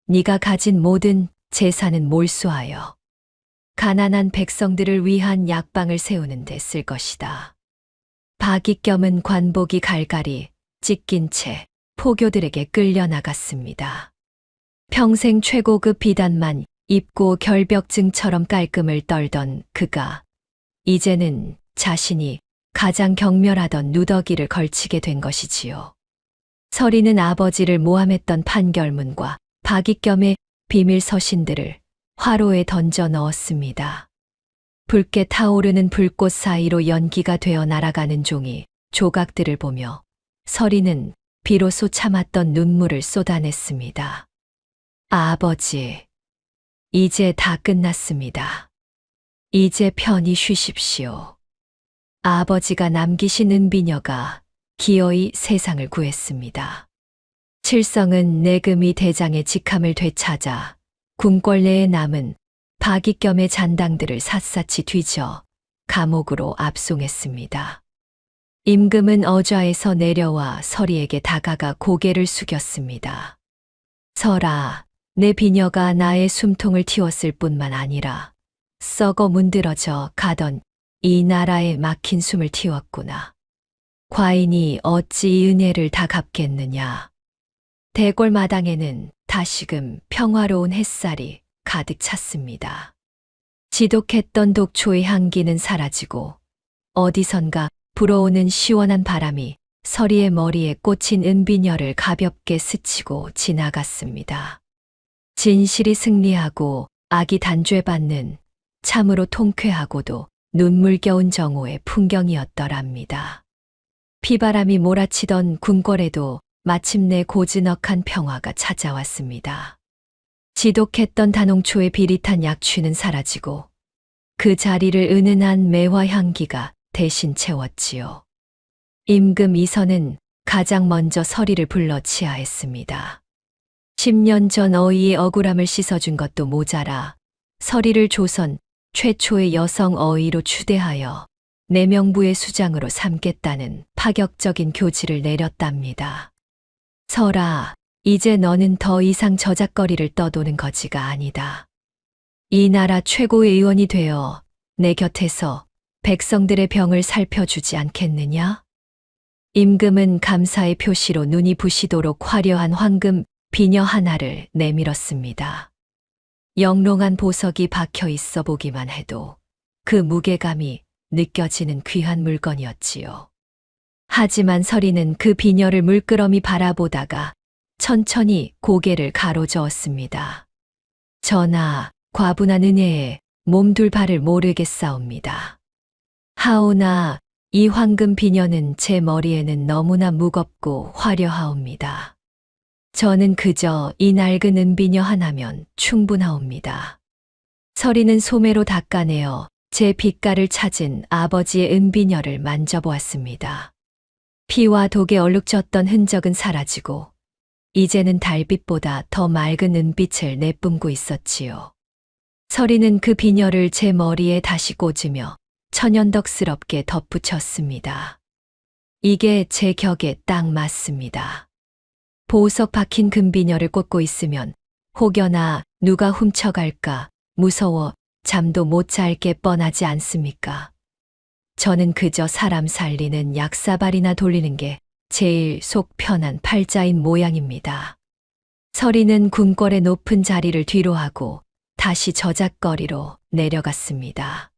네가 가진 모든 재산은 몰수하여 가난한 백성들을 위한 약방을 세우는 데 쓸 것이다. 박익겸은 관복이 갈갈이 찢긴 채 포교들에게 끌려나갔습니다. 평생 최고급 비단만 입고 결벽증처럼 깔끔을 떨던 그가 이제는 자신이 가장 경멸하던 누더기를 걸치게 된 것이지요. 서리는 아버지를 모함했던 판결문과 박익겸의 비밀 서신들을 화로에 던져 넣었습니다. 붉게 타오르는 불꽃 사이로 연기가 되어 날아가는 종이 조각들을 보며 서리는 비로소 참았던 눈물을 쏟아냈습니다. 아버지, 이제 다 끝났습니다. 이제 편히 쉬십시오. 아버지가 남기신 은비녀가 기어이 세상을 구했습니다. 칠성은 내금이 대장의 직함을 되찾아 궁궐 내에 남은 박익겸의 잔당들을 샅샅이 뒤져 감옥으로 압송했습니다. 임금은 어좌에서 내려와 서리에게 다가가 고개를 숙였습니다. 설아, 내 비녀가 나의 숨통을 틔웠을 뿐만 아니라 썩어 문드러져 가던 이 나라에 막힌 숨을 틔웠구나. 과인이 어찌 이 은혜를 다 갚겠느냐. 대궐마당에는 다시금 평화로운 햇살이 가득 찼습니다. 지독했던 독초의 향기는 사라지고 어디선가 불어오는 시원한 바람이 서리의 머리에 꽂힌 은비녀를 가볍게 스치고 지나갔습니다. 진실이 승리하고 악이 단죄받는 참으로 통쾌하고도 눈물겨운 정오의 풍경이었더랍니다. 피바람이 몰아치던 궁궐에도 마침내 고즈넉한 평화가 찾아왔습니다. 지독했던 단홍초의 비릿한 약취는 사라지고 그 자리를 은은한 매화 향기가 대신 채웠지요. 임금 이선은 가장 먼저 서리를 불러 치하했습니다. 10년 전 어이의 억울함을 씻어준 것도 모자라 서리를 조선 최초의 여성 어이로 추대하여 내명부의 수장으로 삼겠다는 파격적인 교지를 내렸답니다. 설아, 이제 너는 더 이상 저작거리를 떠도는 거지가 아니다. 이 나라 최고의 의원이 되어 내 곁에서 백성들의 병을 살펴주지 않겠느냐? 임금은 감사의 표시로 눈이 부시도록 화려한 황금 비녀 하나를 내밀었습니다. 영롱한 보석이 박혀 있어 보기만 해도 그 무게감이 느껴지는 귀한 물건이었지요. 하지만 서리는 그 비녀를 물끄러미 바라보다가 천천히 고개를 가로저었습니다. 전하, 과분한 은혜에 몸둘 바를 모르겠사옵니다. 하오나 이 황금 비녀는 제 머리에는 너무나 무겁고 화려하옵니다. 저는 그저 이 낡은 은비녀 하나면 충분하옵니다. 서리는 소매로 닦아내어 제 빛깔을 찾은 아버지의 은비녀를 만져보았습니다. 피와 독에 얼룩졌던 흔적은 사라지고 이제는 달빛보다 더 맑은 은빛을 내뿜고 있었지요. 서리는 그 비녀를 제 머리에 다시 꽂으며 천연덕스럽게 덧붙였습니다. 이게 제 격에 딱 맞습니다. 보석 박힌 금비녀를 꽂고 있으면 혹여나 누가 훔쳐갈까 무서워 잠도 못 잘 게 뻔하지 않습니까? 저는 그저 사람 살리는 약사발이나 돌리는 게 제일 속 편한 팔자인 모양입니다. 서리는 궁궐의 높은 자리를 뒤로하고 다시 저작거리로 내려갔습니다.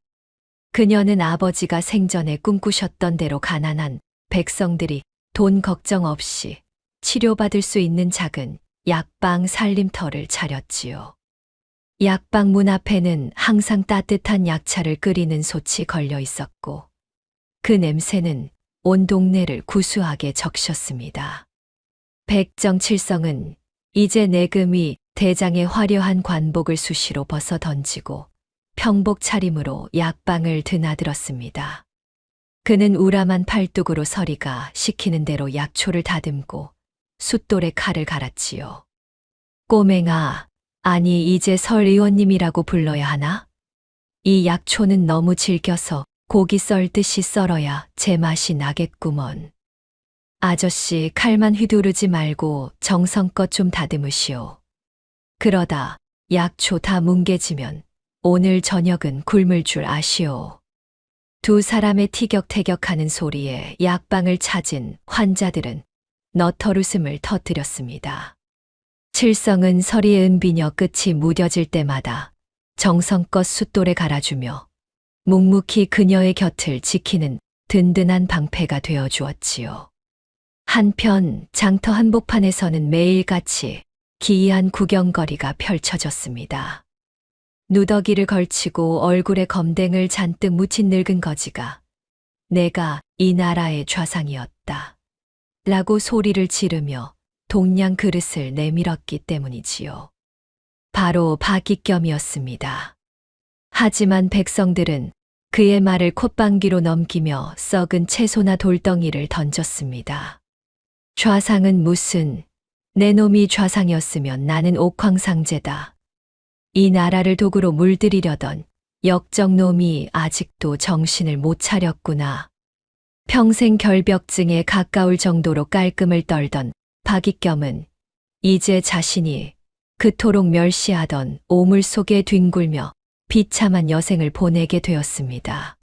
그녀는 아버지가 생전에 꿈꾸셨던 대로 가난한 백성들이 돈 걱정 없이 치료받을 수 있는 작은 약방 살림터를 차렸지요. 약방 문 앞에는 항상 따뜻한 약차를 끓이는 솥이 걸려 있었고 그 냄새는 온 동네를 구수하게 적셨습니다. 백정칠성은 이제 내금이 대장의 화려한 관복을 수시로 벗어 던지고 평복 차림으로 약방을 드나들었습니다. 그는 우람한 팔뚝으로 서리가 시키는 대로 약초를 다듬고 숫돌에 칼을 갈았지요. 꼬맹아, 아니 이제 설 의원님이라고 불러야 하나? 이 약초는 너무 질겨서 고기 썰듯이 썰어야 제맛이 나겠구먼. 아저씨 칼만 휘두르지 말고 정성껏 좀 다듬으시오. 그러다 약초 다 뭉개지면 오늘 저녁은 굶을 줄 아시오. 두 사람의 티격태격하는 소리에 약방을 찾은 환자들은 너털웃음을 터뜨렸습니다. 칠성은 서리의 은비녀 끝이 무뎌질 때마다 정성껏 숫돌에 갈아주며 묵묵히 그녀의 곁을 지키는 든든한 방패가 되어 주었지요. 한편 장터 한복판에서는 매일같이 기이한 구경거리가 펼쳐졌습니다. 누더기를 걸치고 얼굴에 검댕을 잔뜩 묻힌 늙은 거지가 내가 이 나라의 좌상이었다 라고 소리를 지르며 동양 그릇을 내밀었기 때문이지요. 바로 박익겸이었습니다. 하지만 백성들은 그의 말을 콧방귀로 넘기며 썩은 채소나 돌덩이를 던졌습니다. 좌상은 무슨, 내 놈이 좌상이었으면 나는 옥황상제다. 이 나라를 도구로 물들이려던 역적놈이 아직도 정신을 못 차렸구나. 평생 결벽증에 가까울 정도로 깔끔을 떨던 박익겸은 이제 자신이 그토록 멸시하던 오물 속에 뒹굴며 비참한 여생을 보내게 되었습니다.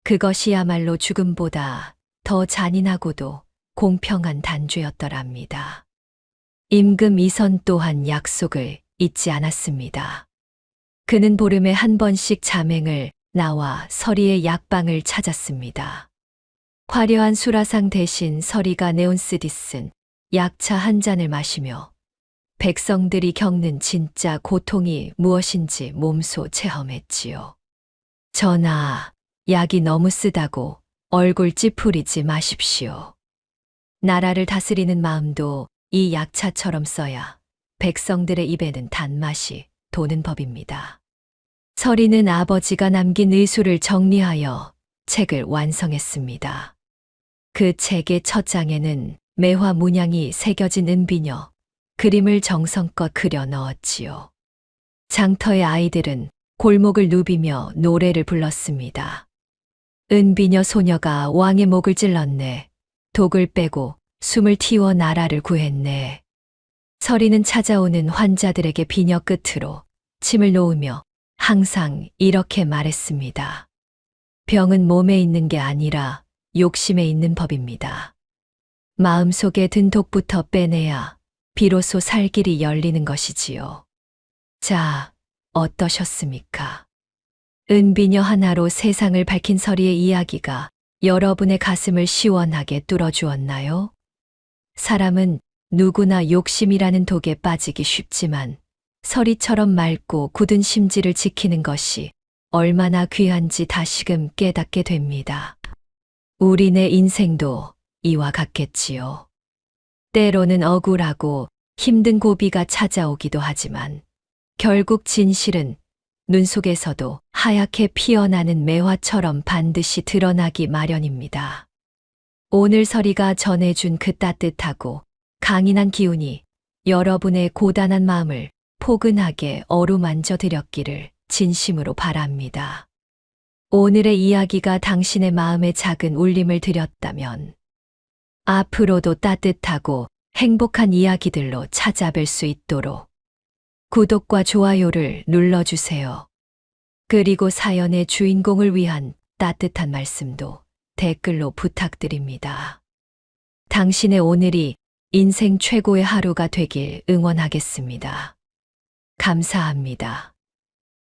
그것이야말로 죽음보다 더 잔인하고도 공평한 단죄였더랍니다. 임금 이선 또한 약속을 잊지 않았습니다. 그는 보름에 한 번씩 자맹을 나와 서리의 약방을 찾았습니다. 화려한 수라상 대신 서리가 내온 쓰디 쓴 약차 한 잔을 마시며 백성들이 겪는 진짜 고통이 무엇인지 몸소 체험했지요. 전하, 약이 너무 쓰다고 얼굴 찌푸리지 마십시오. 나라를 다스리는 마음도 이 약차처럼 써야 백성들의 입에는 단맛이 도는 법입니다. 서리는 아버지가 남긴 의술을 정리하여 책을 완성했습니다. 그 책의 첫 장에는 매화 문양이 새겨진 은비녀, 그림을 정성껏 그려 넣었지요. 장터의 아이들은 골목을 누비며 노래를 불렀습니다. 은비녀 소녀가 왕의 목을 찔렀네. 독을 빼고 숨을 틔워 나라를 구했네. 서리는 찾아오는 환자들에게 비녀 끝으로 침을 놓으며 항상 이렇게 말했습니다. 병은 몸에 있는 게 아니라 욕심에 있는 법입니다. 마음속에 든 독부터 빼내야 비로소 살 길이 열리는 것이지요. 자, 어떠셨습니까? 은비녀 하나로 세상을 밝힌 서리의 이야기가 여러분의 가슴을 시원하게 뚫어주었나요? 사람은 누구나 욕심이라는 독에 빠지기 쉽지만 서리처럼 맑고 굳은 심지를 지키는 것이 얼마나 귀한지 다시금 깨닫게 됩니다. 우리네 인생도 이와 같겠지요. 때로는 억울하고 힘든 고비가 찾아오기도 하지만 결국 진실은 눈 속에서도 하얗게 피어나는 매화처럼 반드시 드러나기 마련입니다. 오늘 서리가 전해준 그 따뜻하고 강인한 기운이 여러분의 고단한 마음을 포근하게 어루만져 드렸기를 진심으로 바랍니다. 오늘의 이야기가 당신의 마음에 작은 울림을 드렸다면 앞으로도 따뜻하고 행복한 이야기들로 찾아뵐 수 있도록 구독과 좋아요를 눌러주세요. 그리고 사연의 주인공을 위한 따뜻한 말씀도 댓글로 부탁드립니다. 당신의 오늘이 인생 최고의 하루가 되길 응원하겠습니다. 감사합니다.